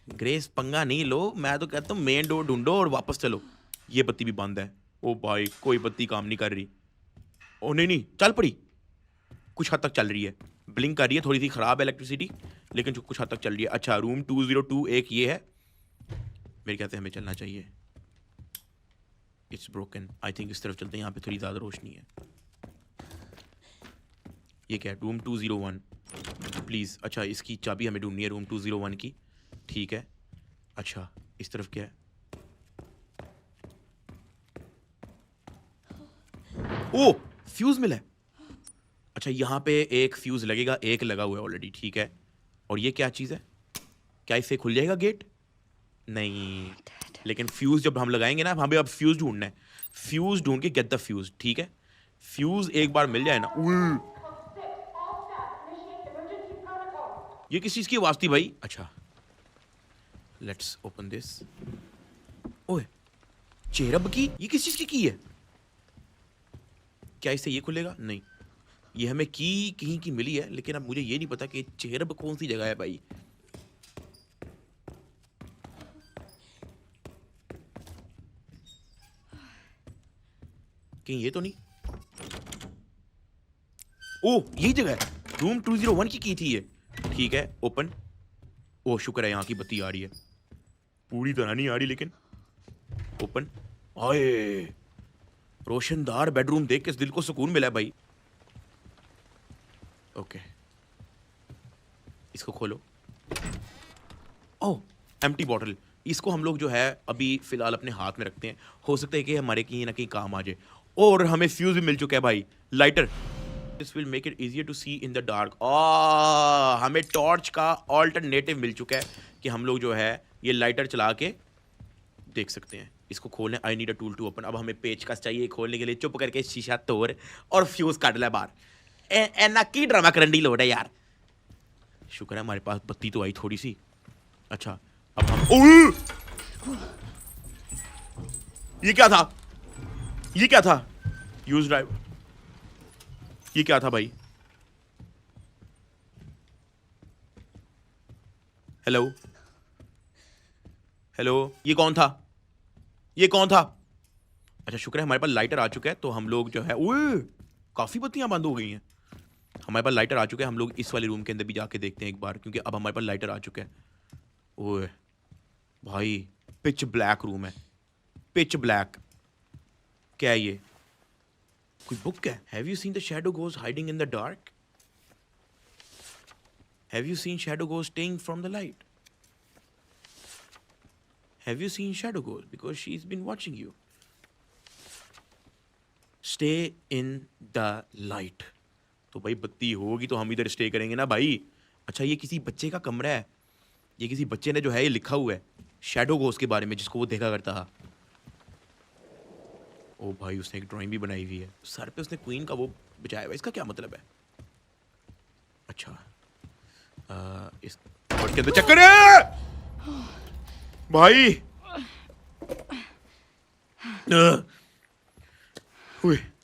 ग्रेस पंगा नहीं लो। मैं तो कहता हूँ मेन डोर ढूंढो और वापस चलो। ये बत्ती भी बंद है। ओ भाई कोई बत्ती काम नहीं कर रही। ओ नहीं चल पड़ी, कुछ हद तक चल रही है। ब्लिंक कर रही है, थोड़ी सी खराब है इलेक्ट्रिसिटी, लेकिन कुछ हद तक चल रही है। अच्छा रूम 202 एक ये है, मेरे ख्याल से हमें चलना चाहिए। It's broken. आई थिंक इस तरफ चलते हैं, यहाँ पे थोड़ी ज़्यादा रोशनी है। ये क्या है? Room 201 please. अच्छा इसकी चाबी हमें ढूंढनी है रूम 201 की। ठीक है अच्छा इस तरफ क्या है? ओ फ्यूज मिला है। अच्छा यहाँ पे एक फ्यूज लगेगा, एक लगा हुआ है ऑलरेडी। ठीक है और ये क्या चीज़ है? क्या इससे खुल जाएगा गेट? नहीं, लेकिन फ्यूज जब हम लगाएंगे ना, हमें अब फ्यूज ढूंढना है। फ्यूज ढूंढ के गेट द फ्यूज। ठीक है फ्यूज एक बार मिल जाए ना। ये किस चीज की आवाज थी भाई? अच्छा लेट्स ओपन दिस। ओए चेहरब की, ये किस चीज की है? क्या इससे ये खुलेगा? नहीं, ये हमें की कहीं की मिली है, लेकिन अब मुझे ये नहीं पता कि चेहरब कौन सी जगह है भाई। कहीं ये तो नहीं? ओ यही जगह है, रूम 201 की थी ये। ठीक है ओपन। ओ शुक्र है यहाँ की बत्ती आ रही है, पूरी तरह नहीं आ रही लेकिन। ओपन। आए रोशनदार बेडरूम देख के दिल को सुकून मिला है भाई। ओके इसको खोलो। ओह एम्प्टी बॉटल। इसको हम लोग जो है अभी फिलहाल अपने हाथ में रखते हैं, हो सकता है कि हमारे कहीं ना कहीं काम आ जाए। और हमें फ्यूज भी मिल चुका है भाई, lighter. This will make it easier to see in the dark. हमें टॉर्च का ऑल्टरनेटिव मिल चुका है कि हम लोग जो है ये लाइटर चला के देख सकते हैं। इसको खोलने I need a tool to open. अब हमें पेचकस चाहिए खोलने के लिए। चुप करके शीशा तोड़ और फ्यूज काट ले बाहर। एना की ड्रामा करने की लोड है यार। शुक्र है हमारे पास बत्ती तो आई थोड़ी सी। अच्छा अब हम ये क्या था? ये क्या था? Use drive. ये क्या था भाई? हेलो हेलो ये कौन था? ये कौन था? अच्छा शुक्र है हमारे पास लाइटर आ चुका है, तो हम लोग जो है काफी बत्तियां बंद हो गई हैं। हमारे पास लाइटर आ चुका है, हम लोग इस वाले रूम के अंदर भी जाके देखते हैं एक बार, क्योंकि अब हमारे पास लाइटर आ चुका है। ओए भाई पिच ब्लैक रूम है, पिच ब्लैक। क्या है ये? कोई बुक है? Have you seen the shadow goes hiding in the dark? Have you seen shadow goes staying from the light? Have you seen shadow goes because she is been watching you? Stay in the light. तो भाई बत्ती होगी तो हम इधर stay करेंगे ना भाई। अच्छा ये किसी बच्चे का कमरा है, ये किसी बच्चे ने जो है ये लिखा हुआ है शैडो गोस्ट के बारे में, जिसको वो देखा करता था। ओ भाई उसने एक ड्राइंग भी बनाई हुई है, सर पे उसने क्वीन का वो बिछाया हुआ है। इसका क्या मतलब है? अच्छा इस के अंदर चक्कर है भाई।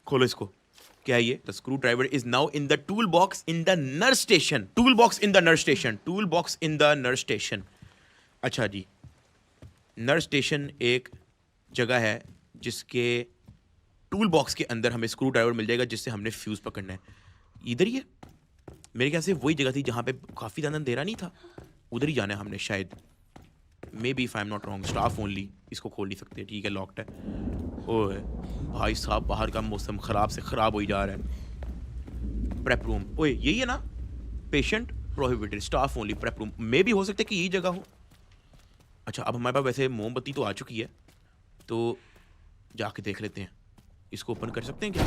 खोलो इसको। क्या है ये? The screw driver is now in the tool box in the nurse station. Tool box in the nurse station. Tool box in the nurse station. अच्छा जी, नर्स स्टेशन एक जगह है जिसके टूल बॉक्स के अंदर हमें स्क्रू ड्राइवर मिल जाएगा, जिससे हमने फ्यूज पकड़ना है। इधर ही है मेरे ख्याल से, वही जगह थी जहां पे काफी ज्यादा अंधेरा नहीं था, उधर ही जाना है हमने शायद। May be if I am not wrong. Staff only. इसको खोल नहीं सकते, ठीक है लॉक्ड है। ओए भाई साहब बाहर का मौसम खराब से खराब हो ही जा रहा है। Prep room. ओए यही है ना? Patient prohibited, staff only, prep room. मे भी हो सकता है कि यही जगह हो। अच्छा अब हमारे पास वैसे मोमबत्ती तो आ चुकी है, तो जाके देख लेते हैं। इसको ओपन कर सकते हैं क्या?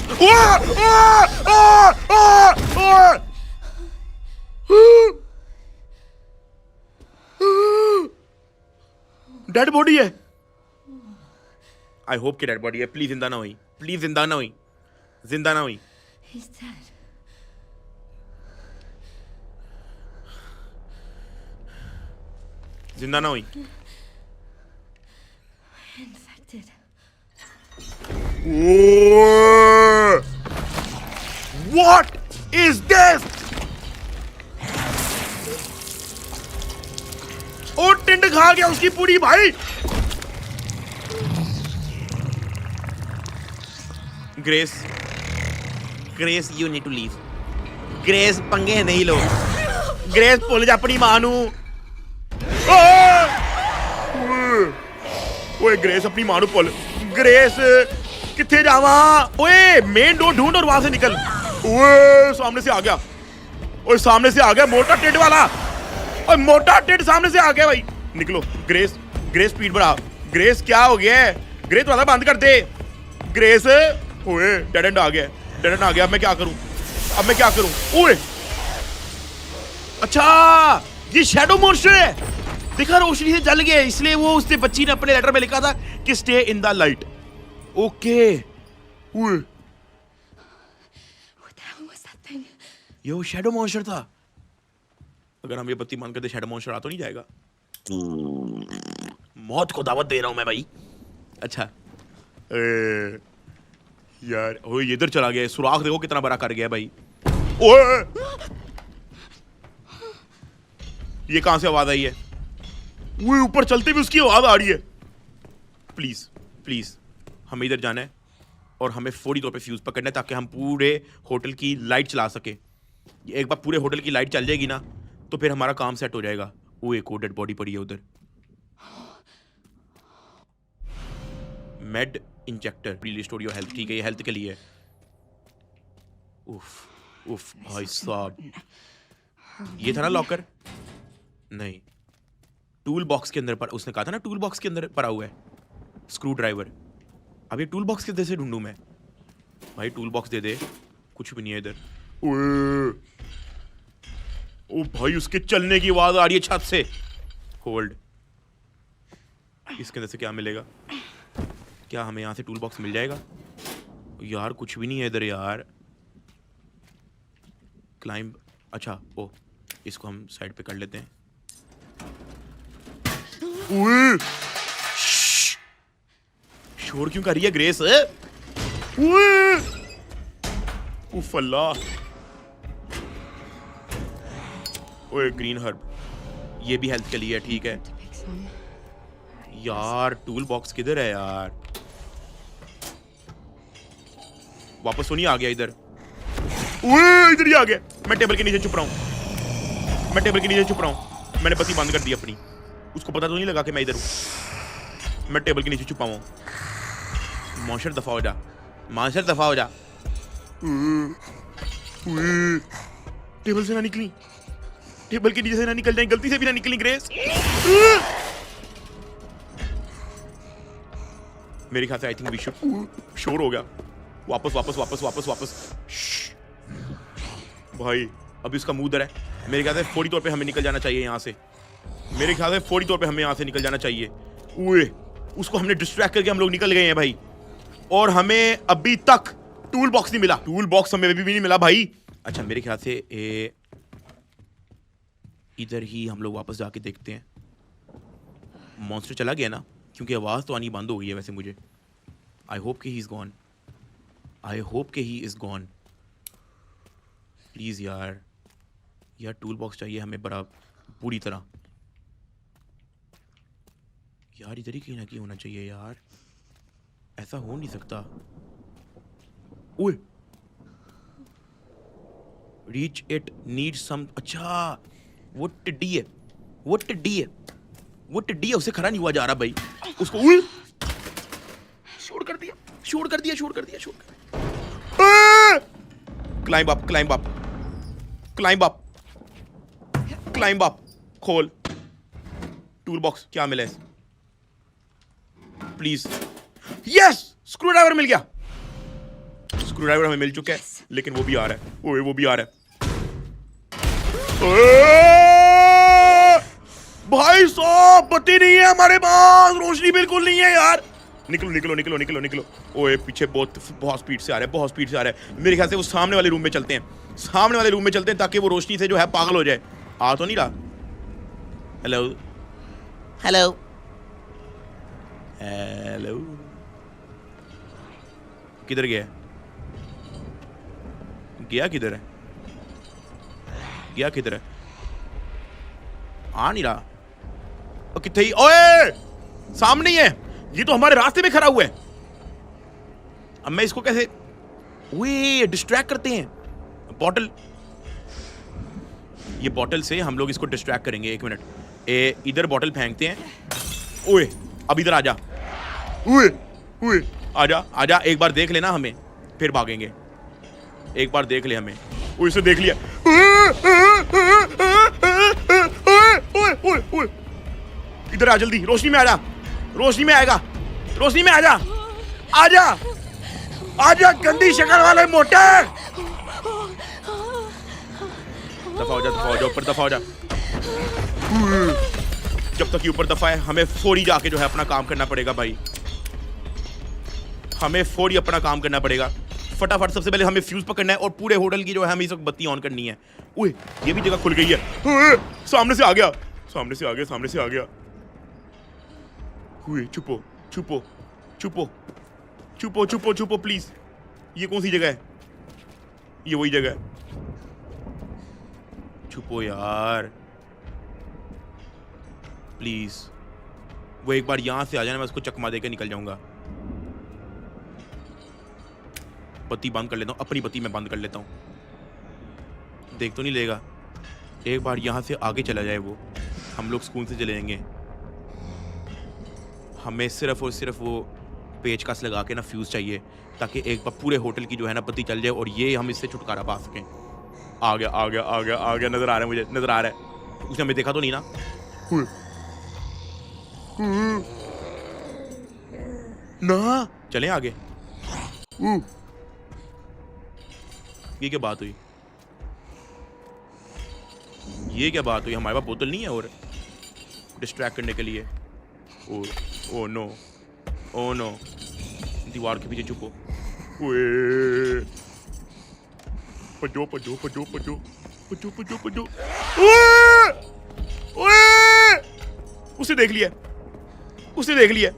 डेड बॉडी है। आई होप कि डेड बॉडी है, प्लीज जिंदा ना हुई, प्लीज जिंदा ना हुई, जिंदा ना हुई। He's dead. जिंदा ना हुई। Infected. What is this? ओ टिंड खा गया उसकी पूरी भाई। Grace, Grace you need to leave. Grace पंगे नहीं लो। ग्रेस भुल जा अपनी मां नू। ओए ग्रेस अपनी मां नू भुल। ग्रेस किथे जावा? ओए मेन डोर ढूंढ और वहां से निकल। ओए सामने से आ गया। ओए सामने से आ गया मोटा टिड वाला। ओए मोटा टिड सामने से आ गया भाई। निकलो ग्रेस, ग्रेस स्पीड बढ़ा। ग्रेस क्या हो गया है? ग्रेस वाला बंद कर दे। ग्रेस ओए डेड एंड आ गया, डेड एंड आ गया। अब मैं क्या करूं? अब मैं क्या करूं? ओए अच्छा ये शैडो मॉन्स्टर है। देखा रोशनी से जल गया, इसलिए वो उसने बच्ची ने अपने लेटर में लिखा था कि stay in the light. Okay ओए What the hell was that thing? ये वो शैडो मॉन्स्टर था। अगर हम ये बत्ती मान कर दे शैडो मॉन्स्टर आ तो नहीं जाएगा। मौत को दावत दे रहा हूं मैं भाई। अच्छा यार ओए ये इधर चला गया। सुराख देखो कितना बड़ा कर गया भाई। ओए ये कहां से आवाज आई है? वो ऊपर चलते भी उसकी आवाज आ रही है। प्लीज प्लीज हमें इधर जाना है और हमें फौरी तौर पे फ्यूज पकड़ना है ताकि हम पूरे होटल की लाइट चला सके। एक बार पूरे होटल की लाइट चल जाएगी ना तो फिर हमारा काम सेट हो जाएगा। वो एक और डेड बॉडी पड़ी है उधर। Made injector restore your health. ठीक है ये हेल्थ के लिए है। उफ उफ भाई साहब ये था ना लॉकर? नहीं टूल बॉक्स के अंदर पर उसने कहा था ना टूल बॉक्स के अंदर पड़ा हुआ है स्क्रू ड्राइवर। अब ये टूल बॉक्स किधर से ढूंढूं मैं? भाई टूल बॉक्स दे दे। कुछ भी नहीं है इधर। ओ भाई उसके चलने की आवाज आ रही है छत से। होल्ड इसके अंदर से क्या मिलेगा? क्या हमें यहां से टूल बॉक्स मिल जाएगा? यार कुछ भी नहीं है इधर यार। क्लाइंब अच्छा ओ इसको हम साइड पे कर लेते हैं। शोर क्यों कर रही है ग्रेस? उफ अल्लाह। ओए ग्रीन हर्ब ये भी हेल्थ के लिए है। ठीक है यार टूल बॉक्स किधर है यार? वापस तो नहीं आ गया इधर? इधर ही आ गया। मैं टेबल के नीचे छुप रहा हूं। मैं टेबल के नीचे छुप रहा हूं। मैंने बत्ती बंद कर दी अपनी। उसको पता तो नहीं लगा कि मैं इधर हूं। मैं टेबल के नीचे छुपा हूं। मॉन्स्टर दफा हो जा, मॉन्स्टर दफा हो जा। टेबल से ना निकली, टेबल के नीचे से ना निकल जाए, गलती से भी ना निकली ग्रेस। मेरे ख्याल से आई थिंक वी शुड। शोर हो गया। वापस वापस वापस वापस वापस। भाई अभी उसका मुंह उधर है। मेरे ख्याल से फौरी तौर पे हमें निकल जाना चाहिए यहाँ से। मेरे ख्याल से फौरी तौर पे हमें यहाँ से निकल जाना चाहिए। ओए उसको हमने डिस्ट्रैक्ट करके हम लोग निकल गए हैं भाई। और हमें अभी तक टूल बॉक्स नहीं मिला। टूल बॉक्स हमें अभी भी नहीं मिला भाई। अच्छा मेरे ख्याल से इधर ही हम लोग वापस जाके देखते हैं। मॉन्स्टर चला गया ना? क्योंकि आवाज तो आनी बंद हो गई है वैसे मुझे। आई होप कि he is gone. I hope कि ही इज गॉन। प्लीज यार, यार टूल बॉक्स चाहिए हमें बड़ा पूरी तरह। यार इधर ही कहीं ना कहीं होना चाहिए यार। ऐसा हो नहीं सकता। ओए रीच इट नीड सम। अच्छा वो टिड्डी है, वो टिड्डी है, वो टिड्डी है। उसे खड़ा नहीं हुआ जा रहा भाई। उसको शोर कर दिया, शोर कर दिया, शोर कर दिया, शोर कर दिया। Climb up, climb up, climb up, climb up. खोल टूल बॉक्स। क्या मिला है? प्लीज। यस स्क्रू ड्राइवर मिल गया। स्क्रू ड्राइवर हमें मिल चुका है, लेकिन वो भी आ रहा है। ओए वो भी आ रहा है। भाई साहब बत्ती नहीं है हमारे पास, रोशनी बिल्कुल नहीं है यार। निकलो निकलो निकलो निकलो निकलो। ओए पीछे बहुत स्पीड से आ रहा है, बहुत स्पीड से आ रहा है। मेरे ख्याल से वो सामने वाले रूम में चलते हैं, सामने वाले रूम में चलते हैं ताकि वो रोशनी से जो है पागल हो जाए। आ तो नहीं रहा। हेलो हेलो हेलो, किधर गया? गया किधर है? गया किधर है? आ नहीं रहा। कितने ही? ओए सामने ही है, ये तो हमारे रास्ते में खड़ा हुआ है। अब मैं इसको कैसे डिस्ट्रैक्ट करते हैं? बॉटल, ये बॉटल से हम लोग इसको डिस्ट्रैक्ट करेंगे। 1 मिनट, इधर बॉटल फेंकते हैं। ओए अब इधर आजा, ओए आजा आजा, एक बार देख लेना हमें, फिर भागेंगे। एक बार देख ले हमें। ओए इसे देख लिया। ओए इधर आ जल्दी, रोशनी में आजा, रोशनी में आएगा, रोशनी में आजा, आजा आजा, गंदी शक्ल वाले मोटे। दफा हो जा ऊपर, दफा हो जा। जब तक ये ऊपर दफा है हमें फौरी जाके जो है अपना काम करना पड़ेगा भाई, हमें फौरी अपना काम करना पड़ेगा फटाफट। सबसे पहले हमें फ्यूज पकड़ना है और पूरे होटल की जो है हमें इस वक्त बत्ती ऑन करनी है। ओए ये भी जगह खुल गई है। सामने से आ गया, सामने से आ गया, सामने से आ गया। छुपो छुपो छुपो छुपो छुपो छुपो प्लीज। ये कौन सी जगह है? ये वही जगह है। छुपो यार प्लीज। वो एक बार यहां से आ जाए, मैं उसको चकमा देकर निकल जाऊंगा। बत्ती बंद कर लेता हूं, अपनी बत्ती मैं बंद कर लेता हूं। देख तो नहीं लेगा। एक बार यहां से आगे चला जाए वो, हम लोग सुकून से चले जाएंगे। हमें सिर्फ और सिर्फ वो पेचकस लगा के ना फ्यूज चाहिए ताकि एक बार पूरे होटल की जो है ना बत्ती चल जाए और ये हम इससे छुटकारा पा सकें। आ गया आ गया आ गया आ गया, नजर आ रहा है मुझे, नजर आ रहा है। उसने हमें देखा तो नहीं ना? ना चलें आगे। ये क्या बात हुई? ये क्या बात हुई? हमारे पास बोतल नहीं है और डिस्ट्रैक्ट करने के लिए। ओ नो, ओ नो, दीवार के पीछे छुपो। पजो पजो पजो पजो पजो पजो पजो। उसे देख लिया, उसे देख लिया।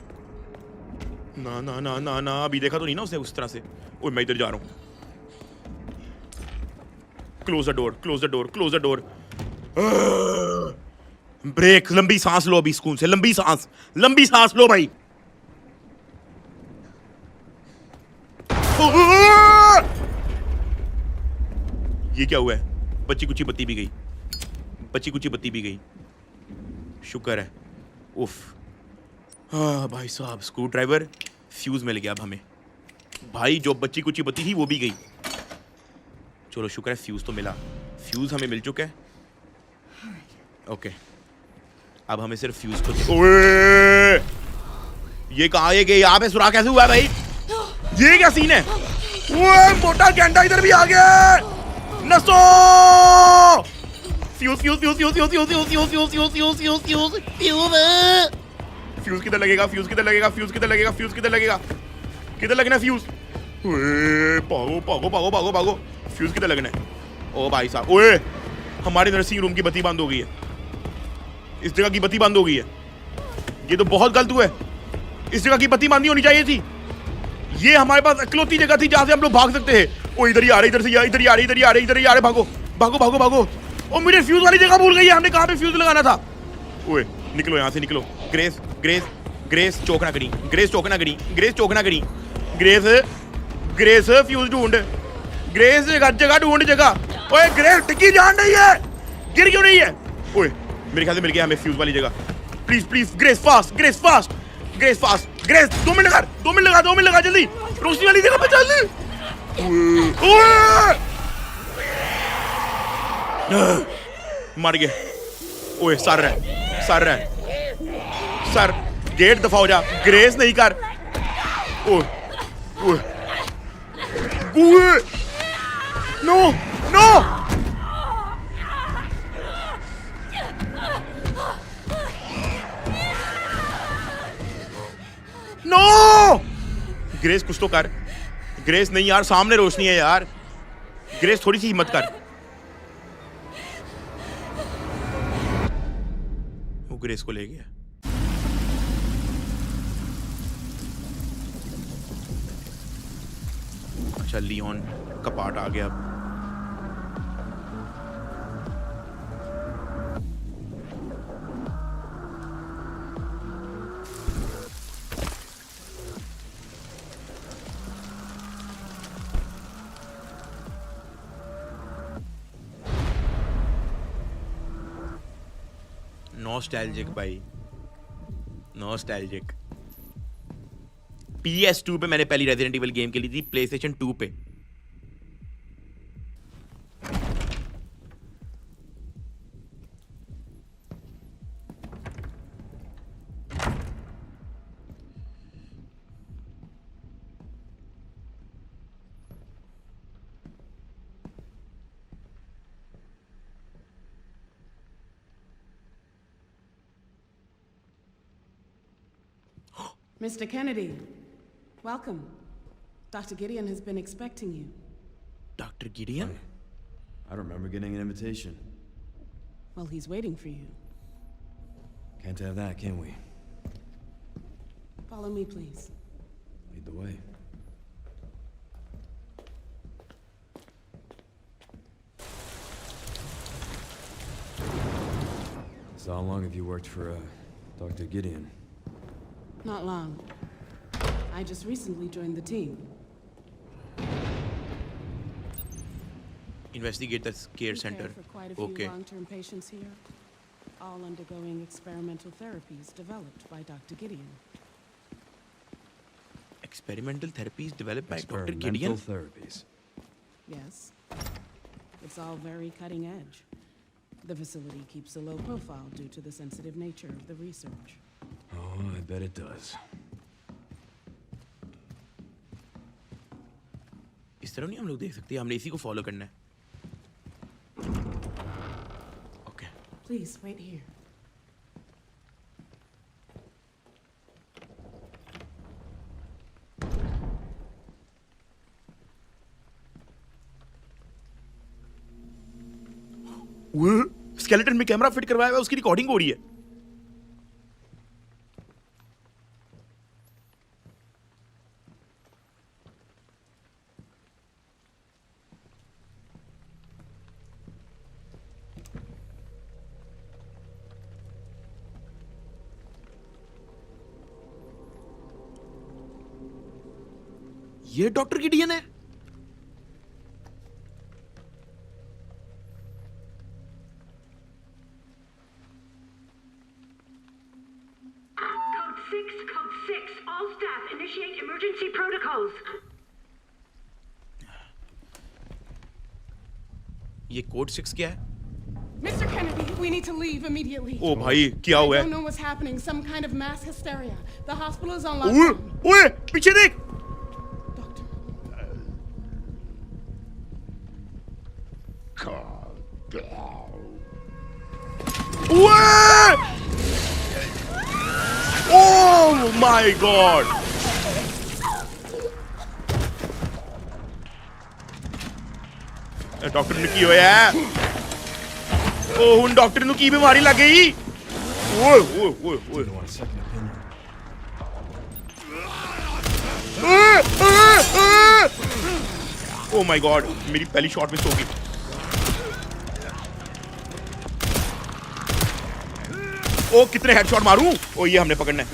ना ना ना ना ना, अभी देखा तो नहीं ना उसने उस तरह से। ओए मैं इधर जा रहा हूं। Close the door, close the door, close the door. Break, लंबी सांस लो अभी सुकून से, लंबी सांस, लंबी सांस लो भाई। ये क्या हुआ है? बच्ची कुची बत्ती भी गई, बच्ची कुची बत्ती भी गई। शुक्र है। उफ, हाँ भाई साहब, स्क्रू ड्राइवर, फ्यूज मिल गया अब हमें भाई। जो बच्ची कुची बत्ती थी वो भी गई। चलो शुक्र है फ्यूज तो मिला, फ्यूज हमें मिल चुका है। ओके, अब हमें सिर्फ फ्यूज को। ओए ये कहाँ है? यहाँ पे सुराख कैसे हुआ है भाई? ये क्या सीन है? ओए मोटा गेंडा इधर भी आ गया। नसो fuse fuse fuse fuse fuse fuse fuse fuse fuse fuse fuse fuse fuse fuse fuse किधर लगेगा? फ्यूज किधर लगेगा? फ्यूज किधर लगेगा? फ्यूज किधर लगेगा? किधर लगना फ्यूज? ओए भागो भागो भागो भागो भागो। फ्यूज किधर लगना है? ओ भाई साहब, ओए हमारे नर्सिंग रूम की बत्ती बंद हो गई है, इस जगह की बत्ती बंद हो गई है। ये तो बहुत गलत हुआ है, इस जगह की बत्ती बंद नहीं होनी चाहिए थी। ये हमारे पास इकलौती जगह थी जहां से हम लोग भाग सकते हैं। ओ इधर ही आ रहे, इधर से इधर ही आ रहे, इधर ही आ रहे, इधर ही आ रहे। भागो भागो भागो भागो। ओ मुझे फ्यूज वाली जगह भूल गई है, हमने कहां पे फ्यूज लगाना था। ओए निकलो यहां से, निकलो। ग्रेस ग्रेस ग्रेस चौक ना करी, ग्रेस चौक ना करी, ग्रेस चौक ना करी। ग्रेस ग्रेस फ्यूज ढूंढ, ग्रेस जगह ढूंढ जगह। ओए ग्रेस टिकी जान नहीं है, गिर क्यों नहीं है? ओए मेरे ख्याल से मिल गया हमें फ्यूज वाली जगह। Please please grace fast, grace fast, grace fast. Grace 2 minute लगा, 2 मिनट लगा, 2 मिनट लगा, जल्दी रोशनी वाली जगह पे जल्दी। मर गए। ओए सर है, सर है, सर। गेट दफा हो जा, ग्रेस नहीं कर। ओए ओए ओए नो नो। नो ग्रेस कुछ तो कर। ग्रेस नहीं यार, सामने रोशनी है यार। ग्रेस थोड़ी सी हिम्मत कर। वो ग्रेस को ले गया। अच्छा लियोन का पार्ट आ गया। नॉस्टैल्जिक भाई, नॉस्टैल्जिक। PS2 पे मैंने पहली रेजिडेंट इविल गेम खेली थी, PlayStation 2 पे। Mr. Kennedy, welcome. Dr. Gideon has been expecting you. Dr. Gideon? I remember getting an invitation. Well, he's waiting for you. Can't have that, can we? Follow me, please. Lead the way. So how long have you worked for, Dr. Gideon? Not long. I just recently joined the team. Investigate the care We center. care for quite a few Okay. long-term patients here, all undergoing experimental therapies developed by Dr. Gideon. Experimental therapies developed by Dr. Experimental Gideon. therapies. Yes. It's all very cutting edge. The facility keeps a low profile due to the sensitive nature of the research. Oh, I bet it does. इस तरह नहीं हम लोग देख सकते, हमने इसी को फॉलो करना है। ओके। Please, wait here. वो स्केलेटन में कैमरा फिट करवाया हुआ है, उसकी रिकॉर्डिंग हो रही है। ये डॉक्टर गिडियन है। Code 6, all staff initiate emergency protocols. ये कोड 6 क्या है? Mr. Kennedy, we need to leave immediately. ओ भाई क्या हुआ I है? don't know what's happening. Some kind of mass hysteria. The hospital is on ओए lockdown. ओए पीछे देख। Doctor. ओए ओह माय गॉड। डॉक्टर ने की होया है? ओ हुन डॉक्टर नु की बीमारी लग गई? ओए ओए ओए ओए You want a second opinion? Oh my God, मेरी पहली शॉट मिस हो गई। ओ कितने हेडशॉट मारूं? ओ ये हमने पकड़ना है।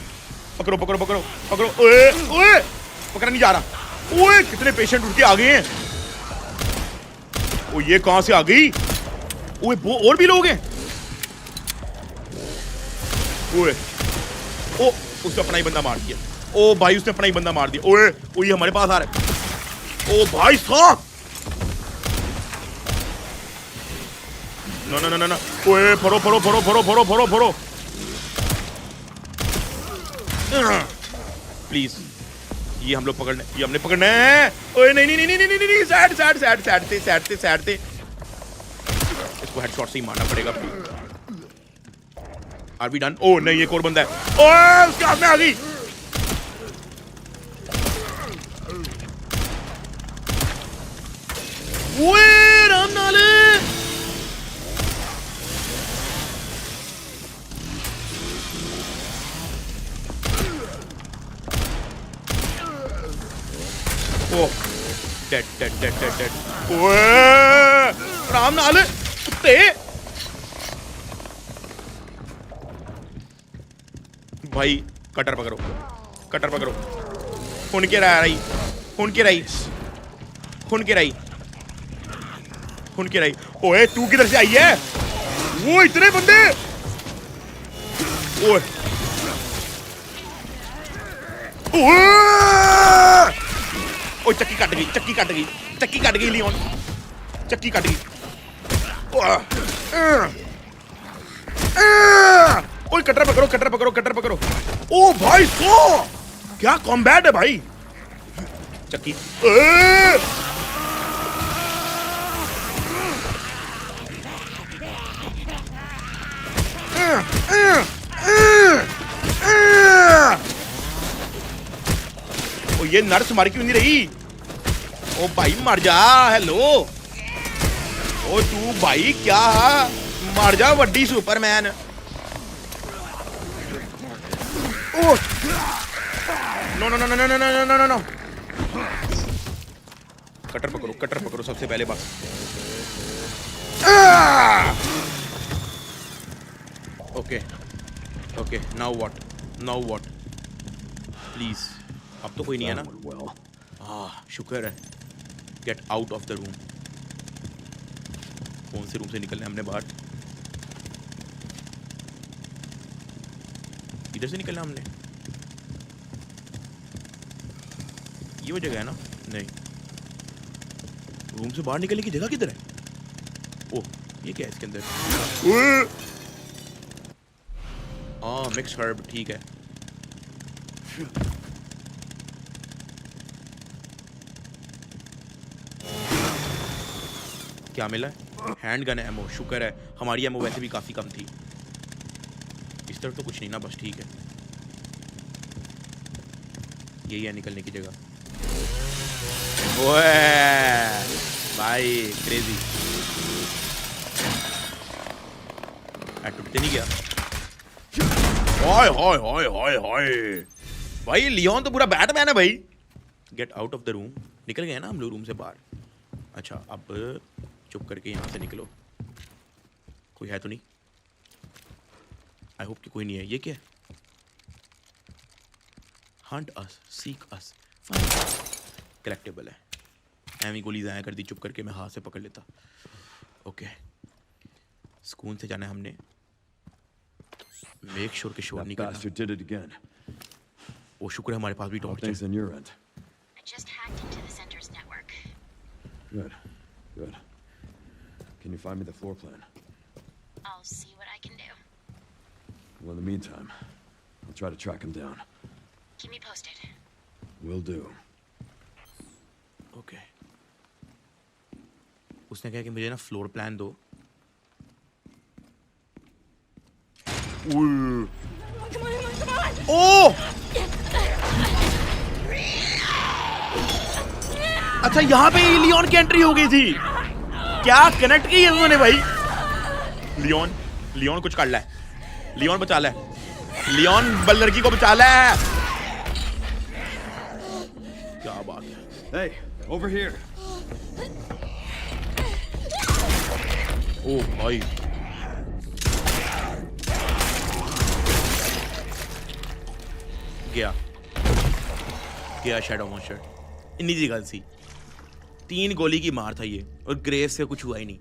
पकड़ो पकड़ो पकड़ो पकड़ो। ओए ओए पकड़ा नहीं जा रहा। ओए कितने पेशेंट उठ के आ गए हैं। ओ ये कहां से आ गई? ओए वो और भी लोग हैं। ओए ओ उसने अपना ही बंदा मार दिया। ओ भाई उसने अपना ही बंदा मार दिया। ओए ओ ये हमारे पास आ रहा है। ओ भाई साहब ना ना ना ना। ओए furrow furrow furrow furrow furrow furrow furrow please. ये हम लोग पकड़ने, ये हमने पकड़ना है। ओए नहीं नहीं नहीं नहीं नहीं नहीं, सैड सैड सैड सैड से सैड से सैड से। इसको हेडशॉट से ही मारना पड़ेगा। R be done? ओ नहीं एक और बंदा है। ओए उसके हाथ में आ गई। ओए राम नाले। Oh dead dead dead dead dead. ओए राम नाले कुत्ते। भाई कटर पकड़ो, कटर पकड़ो। हुन के रही, हुन के रही, हुन के रही, हुन के रही। ओए तू किधर से आई है? वो इतने बंदे। ओए ओए चक्की कट गई, चक्की कट गई, चक्की कट गई लियोन, चक्की कट गई। ओए कटर पकड़ो, कटर पकड़ो, कटर पकड़ो। ओ भाई सो क्या कॉम्बैट है भाई। चक्की ओ ये नर्स मार क्यों नहीं रही? ओ भाई मर जा। हेलो ओ तू भाई क्या मर जा वड्डी Superman. Oh no no no no no no no no no no. Cutter पकड़ो, कटर पकड़ो सबसे पहले बात। Okay okay now what, now what please. अब तो कोई नहीं है ना? शुक्र है। Get out of the room. कौन से रूम से निकलना है हमने? बाहर इधर से निकलना हमने। ये वो जगह है ना? नहीं, रूम से बाहर निकलने की जगह किधर है? ओह ये क्या है इसके अंदर? हाँ मिक्स हर्ब, ठीक है। क्या मिला? Handgun ammo. शुक्र है, हमारी एमो वैसे भी काफी कम थी। इस तरफ तो कुछ नहीं ना, बस ठीक है। यही है निकलने की जगह। ओए भाई क्रेजी। टूटते नहीं गया। हाय हाय हाय हाय हाय भाई लियोन तो पूरा बैटमैन है भाई। Gate out of the room. निकल गए ना हम लोग रूम से बाहर। अच्छा अब चुप करके यहाँ से निकलो। कोई है तो नहीं? आई होप कि कोई नहीं है। ये क्या है? हंट अस, सीक अस, कलेक्टेबल है। एमी गोली ज़ाया कर दी चुप करके, मैं हाथ से पकड़ लेता। ओके सुकून से जाना है हमने। मेक श्योर कि शोर नहीं करना। वो शुक्र है हमारे पास भी टॉर्च है। Good. Good. Can you find me the floor plan? I'll see what I can do. Well, in the meantime, I'll try to track him down. Keep me posted. Will do. Okay उसने कहा कि मुझे ना floor plan दो। ओ अच्छा यहाँ पे Leone की एंट्री हो गई थी। क्या कनेक्ट की है उन्होंने भाई। लियोन लियोन कुछ कर ला है। लियोन बचा ला है। लियोन बल लड़की को बचा ला है। क्या बात है। Hey, over here. ओ भाई गया गया शैडो मॉन्स्टर। इन्हीं की गल सी। 3 गोली की मार था ये और ग्रेव से कुछ हुआ ही नहीं।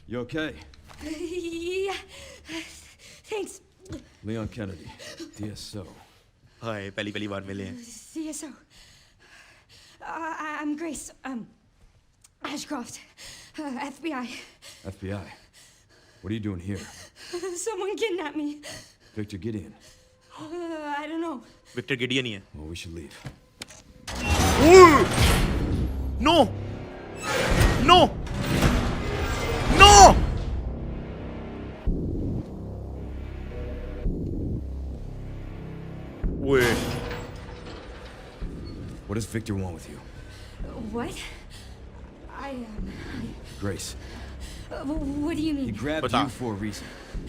You okay? Yeah. Thanks. Leon Kennedy, DSO. हाय पहली बार मिले हैं। CSO. I'm Grace. Ashcroft. FBI. FBI. What are you doing here? Someone kidnapped me. Victor Gideon. I don't know. Victor Gideon ही है। Well, we should leave. No no no ओए What does Victor want with you? What? Grace. What do you He mean? grabbed Bata. you for a reason.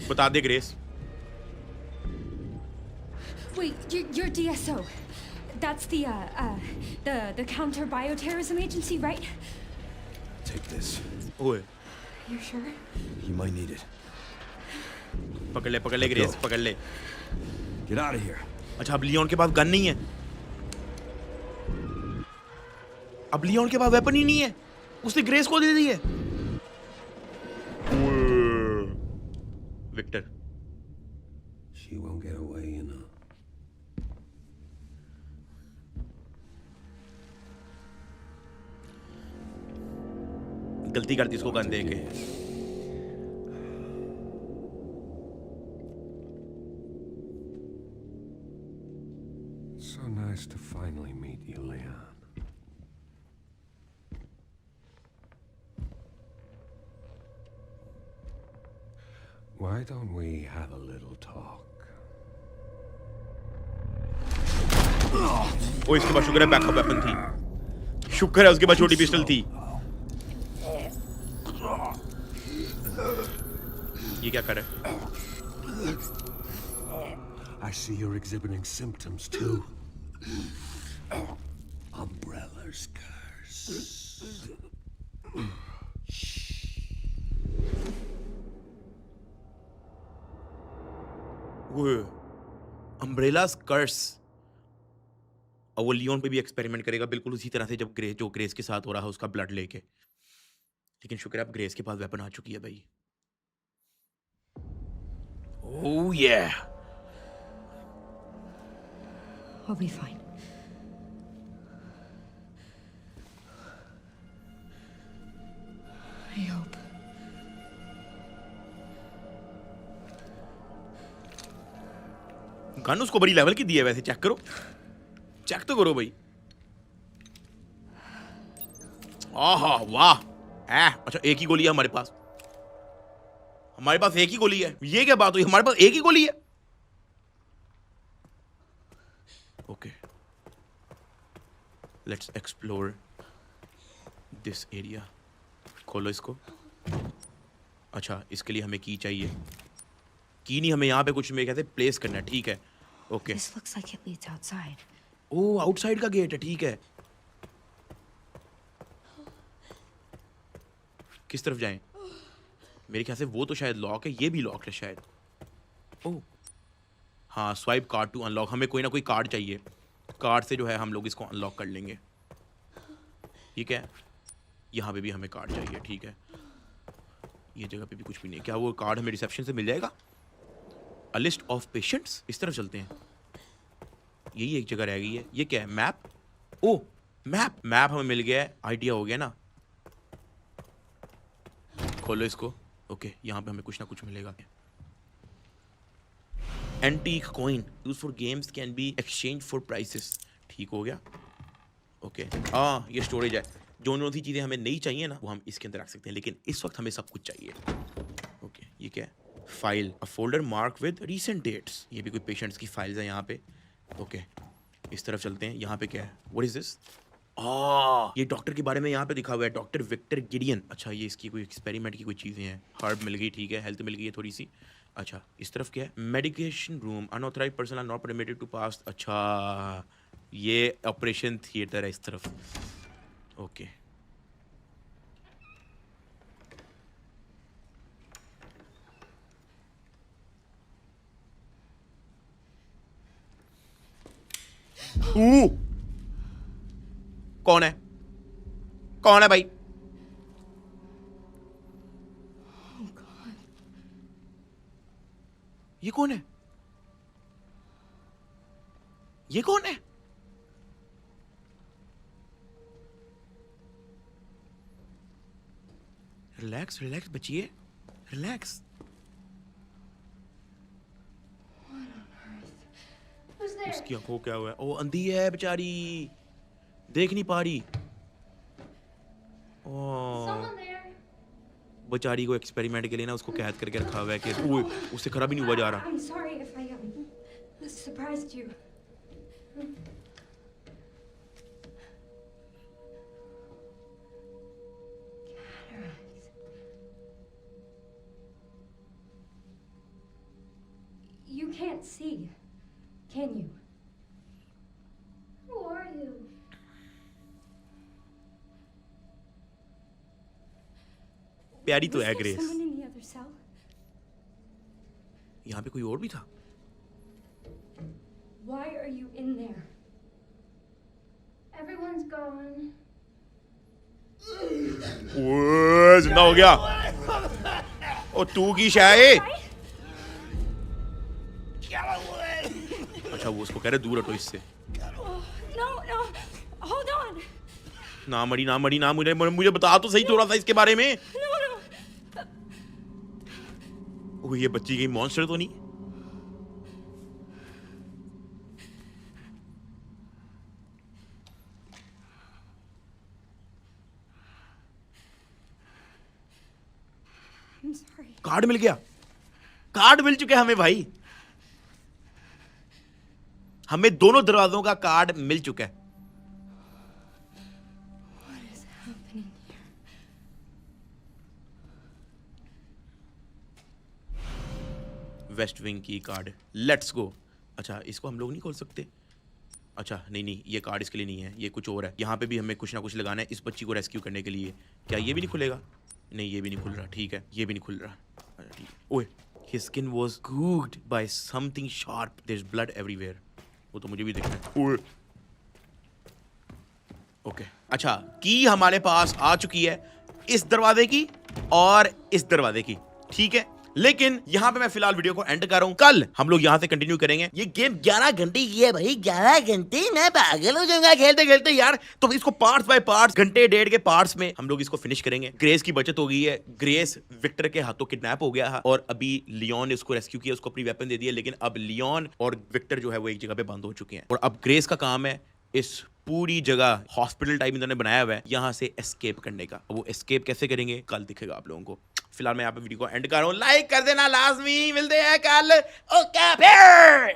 बता दे grace. Wait, you're DSO. That's the counter bioterrorism agency, right? Take this. ओए You're sure? You might need it. पकड़ ले grace, पकड़ ले। Get out of here. अच्छा अब Leone के पास gun नहीं है, अब लियोन के पास वेपन ही नहीं है, उसने ग्रेस को दे दी है। Victor She won't get away, you know. गलती करती इसको गन दे के। So nice to finally meet you, Leon. Why don't we have a little talk? ओ इसके पास शुक्र है बैकअप वेपन थी, शुक्र है उसके पास छोटी पिस्टल थी। ये क्या कर रहा है? I see you're exhibiting symptoms too. Umbrella's curse. अम्ब्रेला's कर्स। और वो लियोन पे भी एक्सपेरिमेंट करेगा बिल्कुल उसी तरह से जब जो ग्रेस के साथ हो रहा है उसका ब्लड लेके। लेकिन शुक्र है अब ग्रेस के पास वेपन आ चुकी है भाई। ओह या I'll be fine. I hope. Gun उसको बड़ी लेवल की दी है वैसे, चेक करो, चेक तो करो भाई। आहा वाह, अच्छा एक ही गोली है हमारे पास, हमारे पास एक ही गोली है। ये क्या बात हुई, हमारे पास एक ही गोली है। Okay let's explore this area. खोलो इसको। अच्छा इसके लिए हमें की चाहिए, की नहीं, हमें यहाँ पे कुछ मेरे कहते प्लेस करना है, ठीक है। Okay This looks like it leads outside. Oh outside का गेट है, ठीक है। किस तरफ जाएं? मेरे ख्याल से वो तो शायद लॉक है, ये भी लॉक है शायद। ओह हाँ, स्वाइप कार्ड टू अनलॉक। हमें कोई ना कोई कार्ड चाहिए, कार्ड से जो है हम लोग इसको अनलॉक कर लेंगे, ठीक है। यहाँ पे भी हमें कार्ड चाहिए, ठीक है। ये जगह पे भी कुछ भी नहीं। क्या वो कार्ड हमें रिसेप्शन से मिल जाएगा? अ लिस्ट ऑफ पेशेंट्स, इस तरफ चलते हैं। यही एक जगह रह गई है। ये क्या है? मैप। ओह मैप, मैप हमें मिल गया है, आइडिया हो गया ना। खोलो इसको। ओके यहाँ पे हमें कुछ ना कुछ मिलेगा। Antique coin use for games can be exchange for prices, ठीक हो गया। ओके हाँ ये स्टोरेज है, जो सी चीज़ें हमें नहीं चाहिए ना वो हम इसके अंदर रख सकते हैं, लेकिन इस वक्त हमें सब कुछ चाहिए। ओके ये क्या है? File, a folder mark with recent dates. ये भी कोई पेशेंट्स की फाइल्स हैं यहाँ पे। ओके इस तरफ चलते हैं। यहाँ पे क्या है? What is this? ये डॉक्टर के बारे में यहाँ पे लिखा हुआ है, डॉक्टर विक्टर गिडियन। अच्छा ये इसकी कोई एक्सपेरिमेंट की कोई चीज़ें हैं। हर्ब मिल गई, ठीक है, हेल्थ मिल गई है थोड़ी सी। अच्छा इस तरफ क्या है? Medication room, unauthorised person are not permitted to pass. अच्छा ये ऑपरेशन थिएटर है इस तरफ। ओके कौन है? कौन है भाई? ये कौन है? ये कौन है? रिलैक्स रिलैक्स बचिए, रिलैक्स। उसकी आंखों क्या हुआ है? ओ अंधी है बेचारी, देख नहीं पा रही। ओ बेचारी को एक्सपेरिमेंट के लिए ना उसको कैद करके रखा हुआ है कि उससे खराब ही नहीं हुआ जा रहा। I'm sorry if I surprised you. can't see. Can you? Who are you? प्यारी तो Was है there grace. someone in the other cell? यहाँ पे कोई और भी था? Why are you in there? Everyone's gone. ओए, जिंदा हो गया। ओ तू की शाये। अच्छा वो उसको कह रहे दूर हटो इससे। No, no. Hold on. ना मरी ना मरी ना मुझे बता तो सही थोड़ा सा इसके बारे में। No, no. ओ ये बच्ची कहीं मॉन्स्टर तो नहीं? I'm sorry. कार्ड मिल गया। कार्ड मिल चुका है हमें भाई। हमें दोनों दरवाजों का कार्ड मिल चुका है। What is happening here? West wing की कार्ड। Let's go. अच्छा इसको हम लोग नहीं खोल सकते? अच्छा नहीं ये कार्ड इसके लिए नहीं है, ये कुछ और है। यहाँ पे भी हमें कुछ ना कुछ लगाना है इस बच्ची को रेस्क्यू करने के लिए। क्या ये भी नहीं खुलेगा? नहीं ये भी नहीं खुल रहा। ठीक है ये भी नहीं खुल रहा। अच्छा, ठीक है। ओए his skin was cooked by something sharp. There's blood everywhere. वो तो मुझे भी दिख रहा है। ओए ओके अच्छा की हमारे पास आ चुकी है इस दरवाजे की और इस दरवाजे की। ठीक है लेकिन यहाँ पे मैं फिलहाल वीडियो को एंड कर रहा हूँ। कल हम लोग यहाँ से कंटिन्यू करेंगे। ये गेम 11 घंटे की है भाई। 11 घंटे मैं पागल हो जाऊंगा खेलते खेलते यार। तो इसको पार्ट्स बाय पार्ट्स, घंटे डेढ़ के पार्ट्स में हम लोग इसको फिनिश करेंगे। ग्रेस की बचत हो गई है। ग्रेस विक्टर के हाथों किडनैप हो गया है और अभी लियोन ने उसको रेस्क्यू किया, उसको अपनी वेपन दे दिया। लेकिन अब लियोन और विक्टर जो है वो एक जगह पे बंद हो चुके हैं और अब ग्रेस का काम है इस पूरी जगह हॉस्पिटल टाइप इन्होंने बनाया हुआ है यहाँ से एस्केप करने का। वो एस्केप कैसे करेंगे कल दिखेगा आप लोगों को। फिलहाल मैं यहाँ पे वीडियो को एंड कर रहा हूँ। लाइक कर देना लाजमी। मिलते हैं कल। ओके फिर।